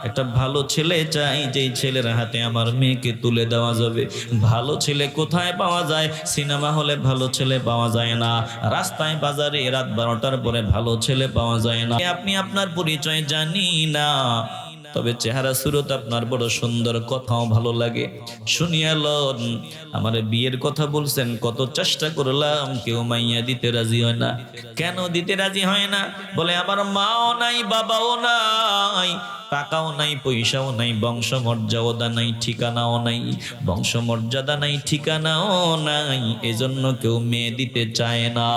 একটা ভালো ছেলে চাই, যেই ছেলের হাতে আমার মেয়েকে তুলে দেওয়া যাবে। ভালো ছেলে কোথায় পাওয়া যায়? সিনেমা হলে ভালো ছেলে পাওয়া যায় না, রাস্তায় বাজারে রাত 12টার পরে ভালো ছেলে পাওয়া যায় না। আপনি আপনার পরিচয় জানি না, তবে চেহারা সুরত আপনার বড় সুন্দর, কথাও ভালো লাগে। শুনিয়ালন, আমার বিয়ের কথা বলছেন, কত চেষ্টা করলাম, কেউ মাইয়া দিতে রাজি হয় না। কেন দিতে রাজি হয় না? বলে আমার মাও নাই, বাবাও নাই, টাকাও নাই, পয়সাও নাই, বংশমর্যাদা নাই, ঠিকানাও নাই, বংশমর্যাদা নাই, ঠিকানাও নাই, এজন্য কেউ মেয়ে দিতে চায় না।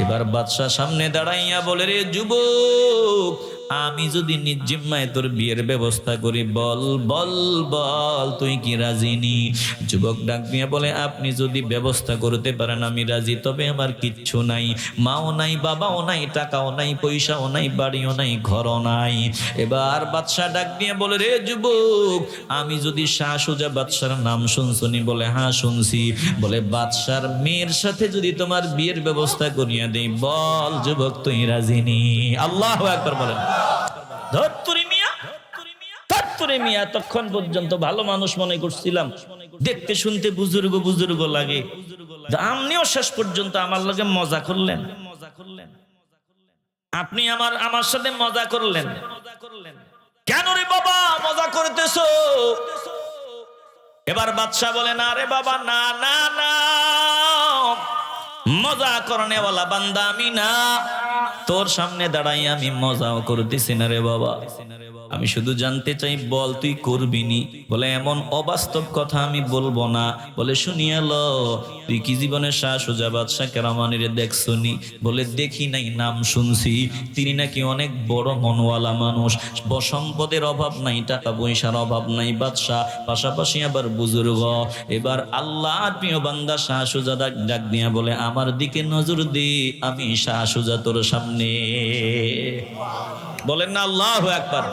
এবার বাদশাহ সামনে দাঁড়াইয়া বলে, রে যুবক, আমি যদি নিজ জিম্মায় তোর বিয়ের ব্যবস্থা করি, বল বল বল, তুই কি রাজি নি? যুবক ডাক দিয়ে বলে, আপনি যদি ব্যবস্থা করতে পারেন আমি রাজি, তবে আমার কিচ্ছু নাই, মাও নাই, বাবাও নাই, টাকাও নাই, পয়সাও নাই, বাড়িও নাই, ঘরও নাই। এবার বাদশাহ ডাক দিয়ে বলে, রে যুবক, আমি যদি শাহ সুজা বাদশার নাম শুনছনি? বলে হ্যাঁ শুনছি। বলে বাদশার মেয়ের সাথে যদি তোমার বিয়ের ব্যবস্থা করিয়া দেই, বল যুবক তুই রাজি নি? আল্লাহু আকবার বলেন। ধত্তুরি মিয়া, তখন পর্যন্ত ভালো মানুষ মনে করছিলাম, দেখতে শুনতে বুজুর্গ বুজুর্গ লাগে, আপনিও শেষ পর্যন্ত আমার লগে মজা করলেন, আপনি আমার সাথে মজা করলেন। কেন রে বাবা মজা করতেছো? এবার বাদশা বলে, না রে বাবা, না না না, মজা করনেওয়ালা বান্দা আমি না। তোর সামনে দাঁড়াই আমি মজাও করতেছি না রে বাবা। আমি শুধু জানতে চাই, বল তুই করবি নি? বলে এমন অবাস্তব কথা আমি বলবো না। বলে শুনিয়া ল, তুই কি জীবনে শাহ সুজা বাদশা কেরামানির দেখছো নি? বলে দেখি নাই, নাম শুনছি। তিনি নাকি অনেক বড় মনওয়ালা মানুষ, সম্পদের অভাব নাই, টাকা পয়সার অভাব নাই বাদশা, পাশাপাশি আবার বুজুর্গ। এবার আল্লাহ প্রিয় বান্দা শাহ সুজা ডাক দিয়া বলে, আমার দিকে নজর দে, আমি শাহ সুজা তোর সামনে। বলেন না আল্লাহু আকবার।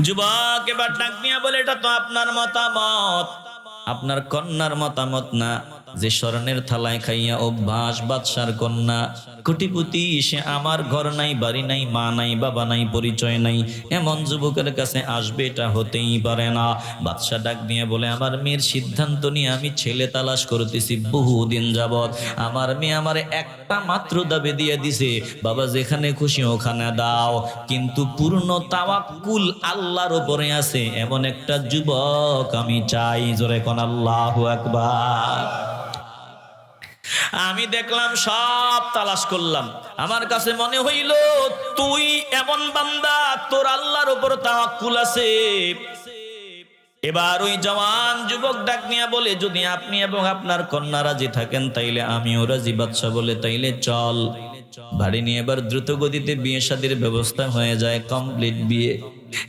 যুবক এবার ডাক দিয়া বলে, এটা তো আপনার মতামত, আপনার কন্যার মতামত না। যে স্বর্ণের থালায় খাইয়া অভ্যাস বাদশার কন্যা, কোটিপতি, সে আমার ঘর নাই, বাড়ি নাই, মা নাই, বাবা নাই, পরিচয় নাই, এমন যুবকের কাছে আসবে, এটা হতেই পারে না। বাদশা ডাক দিয়ে বলে, আমার মেয়ের সিদ্ধান্ত নিয়ে আমি ছেলে তালাশ করতেছি বহুদিন যাবত। আমার মেয়ে আমার একটা মাত্র দাবি দিয়ে দিছে, বাবা যেখানে খুশি ওখানে দাও, কিন্তু পূর্ণ তাওয়াক্কুল আল্লাহর উপরে আছে এমন একটা যুবক আমি চাই। জোরে কোন আল্লাহু আকবার। আমি দেখলাম, সব তালাশ করলাম, আমার কাছে মনে হইল তুই এমন বান্দা, তোর আল্লাহর উপর তাওয়াক্কুল আছে। এবার ওই জওয়ান যুবক ডাক নিয়ে বলে, যদি আপনি এবং আপনার কন্যা রাজি থাকেন তাইলে আমিও রাজি। বাদশা বলে, তাইলে চল। বাড়ি নিয়ে এবার দ্রুত গতিতে বিয়ে শাদীর ব্যবস্থা হয়ে যায়, কমপ্লিট বিয়ে।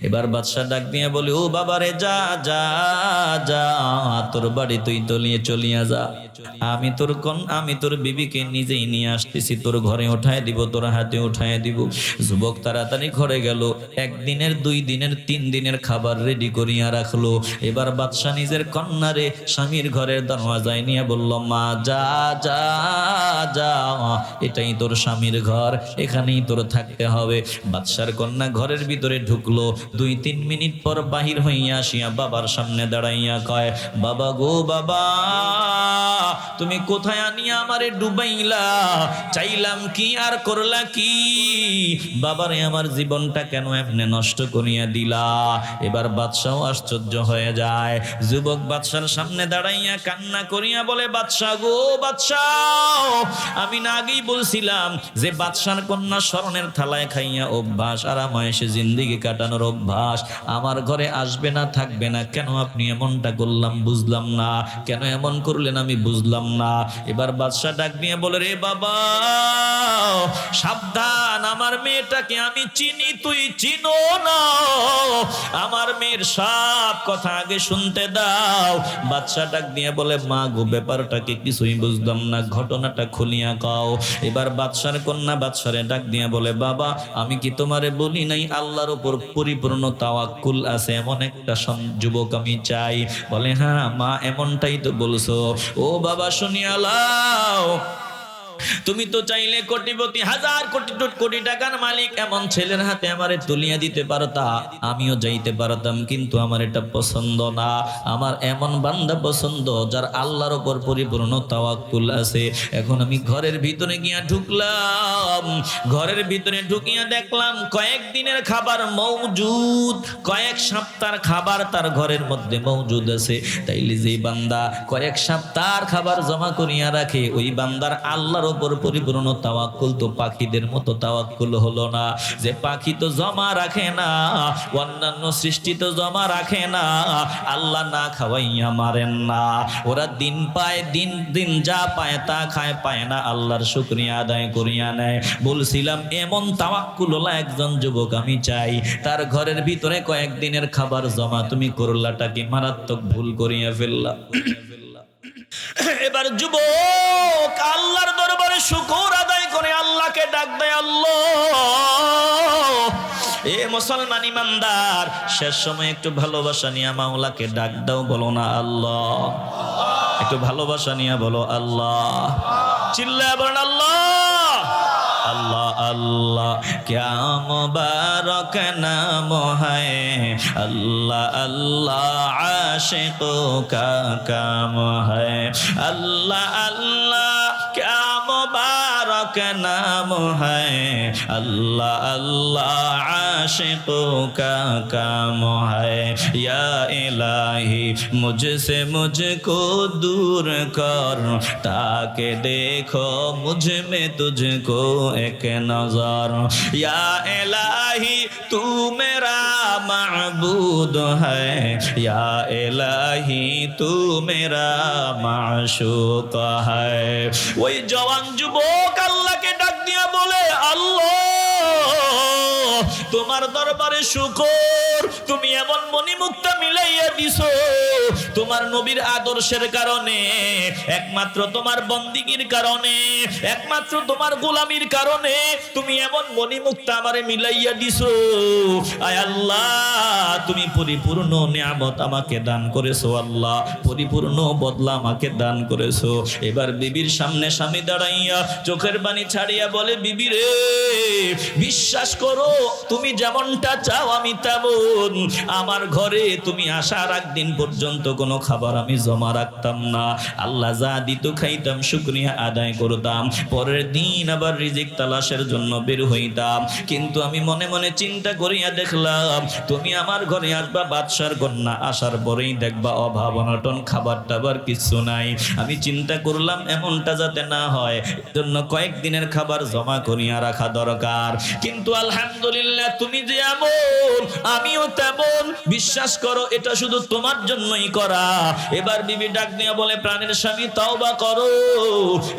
এবার বাদশা ডাক দিয়ে বলে, ও বাবারে, যা যা যা, তোর বাড়ি তুই তলিয়ে চলিয়া যা, আমি তোর বিবিকে নিজেই নিয়ে আসতেছি, তোর ঘরে উঠায় দিব, তোর হাতে উঠায় দিব। যুবক তাড়াতাড়ি ঘরে গেল, একদিনের, 2 দিনের, 3 দিনের খাবার রেডি করিয়া রাখলো। এবার বাদশা নিজের কন্যারে স্বামীর ঘরের দরওয়াজায় নিয়ে বলল, মা যা যা যা, এটাই তোর স্বামীর ঘর, এখানেই তোর থাকতে হবে। বাদশার কন্যা ঘরের ভিতরে ঢুকলো, 2-3 মিনিট পর বাহির হইয়া আসিয়া বাবার সামনে দাঁড়াইয়া কয়, বাবা গো বাবা, তুমি কোথায় আনিয়া আমারে ডুবাইলা? চাইলাম কি আর করলা কি? বাবারে, আমার জীবনটা কেন এমনে নষ্ট করিয়া দিলা? এবার বাদশাও আশ্চর্য হয়ে যায়। যুবক বাদশার সামনে দাঁড়াইয়া কান্না করিয়া বলে, বাদশা গো বাদশা, আমি না আগেই বলছিলাম যে বাদশার কন্যা স্বর্ণের থালায় খাইয়া অভ্যাস, আরামায়েশে জিন্দেগি কাটানোর অভ্যাস, আমার ঘরে আসবে না, থাকবে না। কেন আপনি এমনটা করলাম বুঝলাম না, কেন এমন করলেন আমি বুঝলাম না। এবার বাদশা ডাক দিয়ে বলে, রে বাবা সাবধান, আমার মেয়েটাকে আমি চিনি, তুই চিনো না। আমার মেয়ের সব কথা আগে শুনতে দাও। বাদশা ডাক দিয়ে বলে, মা গো, ব্যাপারটাকে কিছুই বুঝলাম না, ঘটনাটা খুলিয়া কও। এবার বাদশার কন্যা বাদশারে ডাক দিয়ে বলে, বাবা আমি কি তোমারে বলি নাই আল্লাহর উপর পরিপূর্ণ তাওয়াক্কুল আছে এমন একটা যুবক আমি চাই? বলে, হ্যাঁ মা, এমনটাই তো বলছো। ও বাবা শুনিয়া লাও, তুমি তো চাইলে কোটিপতি, 1000 কোটি টাকার মালিক, এমন ছেলের হাতে আমারে তুলিয়া দিতে পারতা, আমিও যাইতে পারতাম, কিন্তু আমার এটা পছন্দ না। আমার এমন বান্দা পছন্দ যার আল্লাহর উপর পরিপূর্ণ তাওয়াক্কুল আছে। এখন আমি ঘরের ভিতরে গিয়া ঢুকলাম, ঘরের ভিতরে ঢুকিয়া দেখলাম কয়েকদিনের খাবার মওজুদ, কয়েক সপ্তাহের খাবার তার ঘরের মধ্যে মওজুদ আছে। তাইলে যে বান্দা কয়েক সপ্তাহের খাবার জমা করিয়া রাখে, ওই বান্দার আল্লাহর উপর পরিপূর্ণ তাওয়াক্কুল তো পাখিদের মতো তাওয়াক্কুল হলো না। যে পাখি তো জমা রাখে না, অন্যান্য সৃষ্টি তো জমা রাখে না, আল্লাহ না খাওয়াইয়া মারেন না। ওরা দিন পায়, দিন যা পায় তা খায়, পায় না আল্লাহর শুকরিয়া আদায় করিয়া নেয়। বলছিলাম এমন তাওয়াক্কুল হলো একজন যুবক আমি চাই। তার ঘরের ভিতরে কয়েকদিনের খাবার জমা, তুমি করলাটাকে মারাত্মক ভুল করিয়া ফেললা। এবার যুবক আল্লাহর দরবারে শুকর আদায় করে আল্লাহকে ডাক দেয়, আল্লাহ, এ মুসলমান ইমানদার, শেষ সময় একটু ভালোবাসা নিয়ে মাওলাকে ডাক দাও, বলো না আল্লাহ। একটু ভালোবাসা নিয়ে বলো আল্লাহ, চিল্লায় বলেন আল্লাহ। अल्लाह अल्लाह क्या मुबारक नाम है, अल्लाह अल्लाह आशिकों का काम है, अल्लाह अल्लाह क्या मुबारक नाम काम है, अल्लाह अल्लाह आशिकों का काम है। या इलाही मुझसे मुझको दूर कर, ताकि देखो मुझ में तुझको एक नजर। या इलाही तू मेरा माबूद है, या इलाही तू मेरा माशूक है। वही जवान যুবক আল্লাহকে ডাক দিয়া বলে, আল্লাহ তোমার দরবারে শুকর, তুমি এমন মণিমুক্তা মিলাইয়া দিছো তোমার নবীর আদর্শের কারণে, একমাত্র তোমার বন্দিগির কারণে, একমাত্র তোমার গোলামির কারণে তুমি এমন মণিমুক্তা আমারে মিলাইয়া দিছো। আয় আল্লাহ তুমি পরিপূর্ণ নিয়ামত আমাকে দান করেছো, আল্লাহ পরিপূর্ণ বদলা আমাকে দান করেছো। এবার বিবির সামনে স্বামী দাঁড়াইয়া চোখের পানি ছাড়িয়া বলে, বিবি রে বিশ্বাস করো তুমি যেমনটা চাও আমি তেমন। আমার ঘরে তুমি আসার একদিন পর্যন্ত কোনো খাবার আমি জমা রাখতাম না, আল্লাহ যা দিত খাইতাম, শুকরিয়া আদায় করতাম, পরের দিন আবার রিজিক তালাশের জন্য বের হইতাম। কিন্তু আমি মনে মনে চিন্তা করিয়া দেখলাম তুমি আমার ঘরে আসবা বাদশার কন্যা, আসার পরেই দেখবা অভাব অনটন, খাবার টাবার কিছু নাই। আমি চিন্তা করলাম এমনটা যাতে না হয়, এজন্য কয়েকদিনের খাবার জমা করিয়া রাখা দরকার। কিন্তু আলহামদুলিল্লাহ তুমি যে এমন আমিও তেমন, বিশ্বাস করো এটা শুধু তোমার জন্যই করা। এবার বিবি ডাক দিয়া বলে, প্রাণের স্বামী তওবা করো,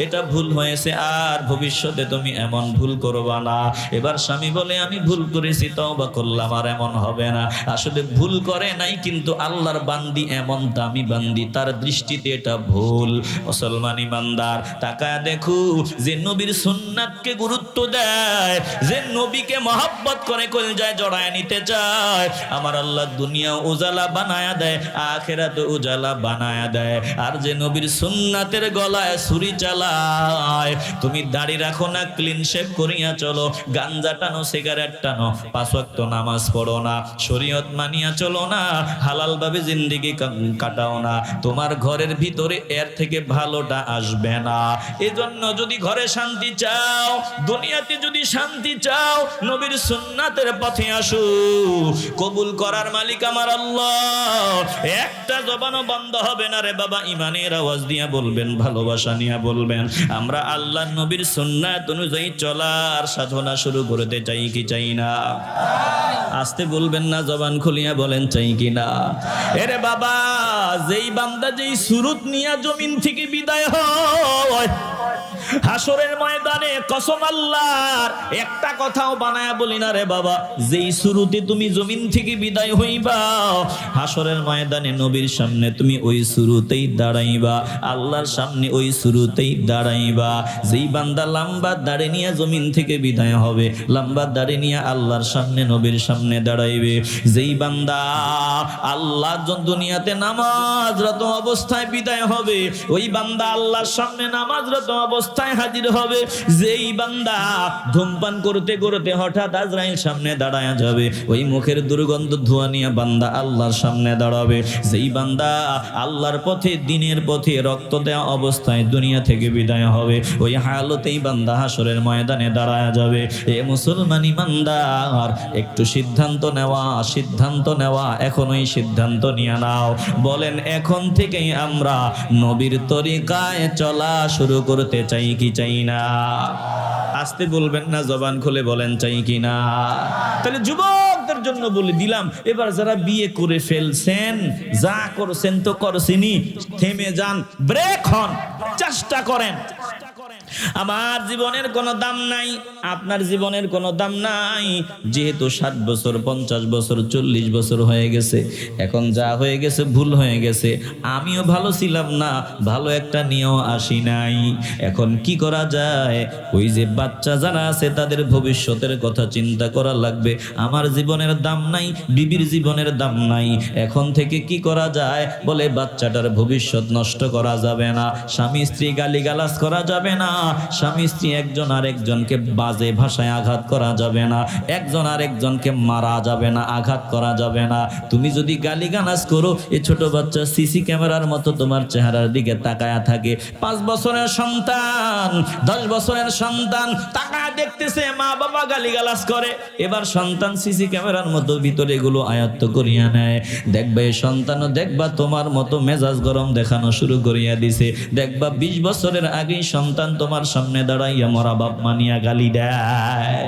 এটা ভুল হয়েছে, আর ভবিষ্যতে তুমি এমন ভুল করবা না। এবার স্বামী বলে, আমি ভুল করেছি, তওবা করলাম, আর এমন হবে না। আসলে ভুল করে নাই, কিন্তু আল্লাহর বান্দি এমন দামি বান্দি, তার দৃষ্টিতে এটা ভুল। মুসলমান ইমানদার তাকায় দেখো, যে নবীর সুন্নাতকে গুরুত্ব দেয়, যে নবীকে মহব্বত করে কলজায় জড়ায় নিতে চায়, আমার আল্লাহ দুনিয়া উজালা বানায়া দেয়, আখিরাত উজালা বানায়া দেয়। আর যে নবীর সুন্নাতের গলায় ছুরি চালায়, তুমি দাড়ি রাখো না, ক্লিন শেভ করিয়া চলো, গাঞ্জা টানো, সিগারেট টানো, পাঁচ ওয়াক্ত নামাজ পড়ো না, শরীয়ত মানিয়া চলো না, হালাল ভাবে জিন্দেগি কাটাও না, তোমার ঘরের ভিতরে এর থেকে ভালোটা আসবে না। এজন্য যদি ঘরে শান্তি চাও, দুনিয়াতে যদি শান্তি চাও, নবীর সুন্নাতের পথে আসো। কবুল করার মালিক আমার আল্লাহ, একটা জবানও বন্ধ হবে না রে বাবা। ইমানের আওয়াজ দিয়া বলবেন, ভালোবাসা নিয়ে বলবেন, আমরা আল্লাহ নবীর সুন্নাত অনুযায়ী চলার সাধনা শুরু করতে চাই কি চাই না? আস্তে বলবেন না, জবান খুলিয়া বলেন চাই কি না? এরে বাবা, যেই বান্দা যেই সুরত নিয়া জমিন থেকে বিদায় হয়, হাসরের ময়দানে কসম আল্লাহর একটা কথাও বানায়া বলি না রে বাবা, যেই শুরুতে তুমি জমিন থেকে বিদায় হইবা, হাসরের ময়দানে নবীর সামনে তুমি ওই শুরুতেই দাঁড়াইবা, আল্লাহর সামনে ওই শুরুতেই দাঁড়াইবা। যেই বান্দা লম্বা দাড়ি নিয়ে জমিন থেকে বিদায় হবে, লম্বা দাড়ি নিয়ে আল্লাহর সামনে নবীর সামনে দাঁড়াইবে। যেই বান্দা আল্লাহ দুনিয়াতে নামাজরত অবস্থায় বিদায় হবে, ওই বান্দা আল্লাহর সামনে নামাজরত অবস্থায় হাজির হবে। যেই বান্দা ধূমপান করতে করতে হঠাৎ আজরাইল সামনে দাঁড়ায়া যাবে, ওই মুখের দুর্গন্ধ ধোঁয়া নিয়ে বান্দা আল্লাহর সামনে দাঁড়াবে। যেই বান্দা আল্লাহর পথে, দিনের পথে রক্ত দেওয়া অবস্থায় দুনিয়া থেকে বিদায় হবে, ওই হালতেই বান্দা হাসরের ময়দানে দাঁড়ায়া যাবে। এ মুসলমান ইমানদার, একটু সিদ্ধান্ত নেওয়া, এখন ওই সিদ্ধান্ত নিয়ে নাও। বলেন এখন থেকেই আমরা নবীর তরিকায় চলা শুরু করতে চাই কি চাই না? আস্তে বলবেন না, জবান খুলে বলেন চাই কি না? তাহলে যুবকদের জন্য বলে দিলাম, এবার যারা বিয়ে করে ফেলছেন, যা করছেন তো করছেনই, থেমে যান, ব্রেক হন, চেষ্টা করেন। আমার জীবনের কোনো দাম নাই, আপনার জীবনের কোনো দাম নাই। যেহেতু 60 বছর, 50 বছর, 40 বছর হয়ে গেছে, এখন যা হয়ে গেছে ভুল হয়ে গেছে। আমিও ভালো ছিলাম না, ভালো একটা নিয়েও আসি নাই। এখন কি করা যায়? ওই যে বাচ্চা যারা আছে তাদের ভবিষ্যতের কথা চিন্তা করা লাগবে। আমার জীবনের দাম নাই, বিবির জীবনের দাম নাই, এখন থেকে কি করা যায়? বলে বাচ্চাটার ভবিষ্যৎ নষ্ট করা যাবে না, স্বামী স্ত্রী গালিগালাজ করা যাবে না, স্বামী স্ত্রী একজন আরেকজনকে বাজে ভাষায় আঘাত করা যাবে না, একজন আরেকজনকে মারা যাবে না, আঘাত করা যাবে না। তুমি যদি গালিগালাজ করো, এই ছোট বাচ্চা সিসি ক্যামেরার মতো তোমার চেহারার দিকে তাকায়া থাকে। 5 বছরের সন্তান, 10 বছরের সন্তান তাকায় দেখতেছে মা বাবা গালিগালাজ করে, এবার সন্তান সিসি ক্যামেরার মতো ভিতরে এগুলো আয়ত্ত করিয়া নেয়। দেখবে সন্তানও দেখবা তোমার মতো মেজাজ গরম দেখানো শুরু করিয়া দিছে। দেখবা 20 বছরের আগেই সন্তান তোমার সামনে দাঁড়াইয়া মরা বাপ মানিয়া গালি দেয়।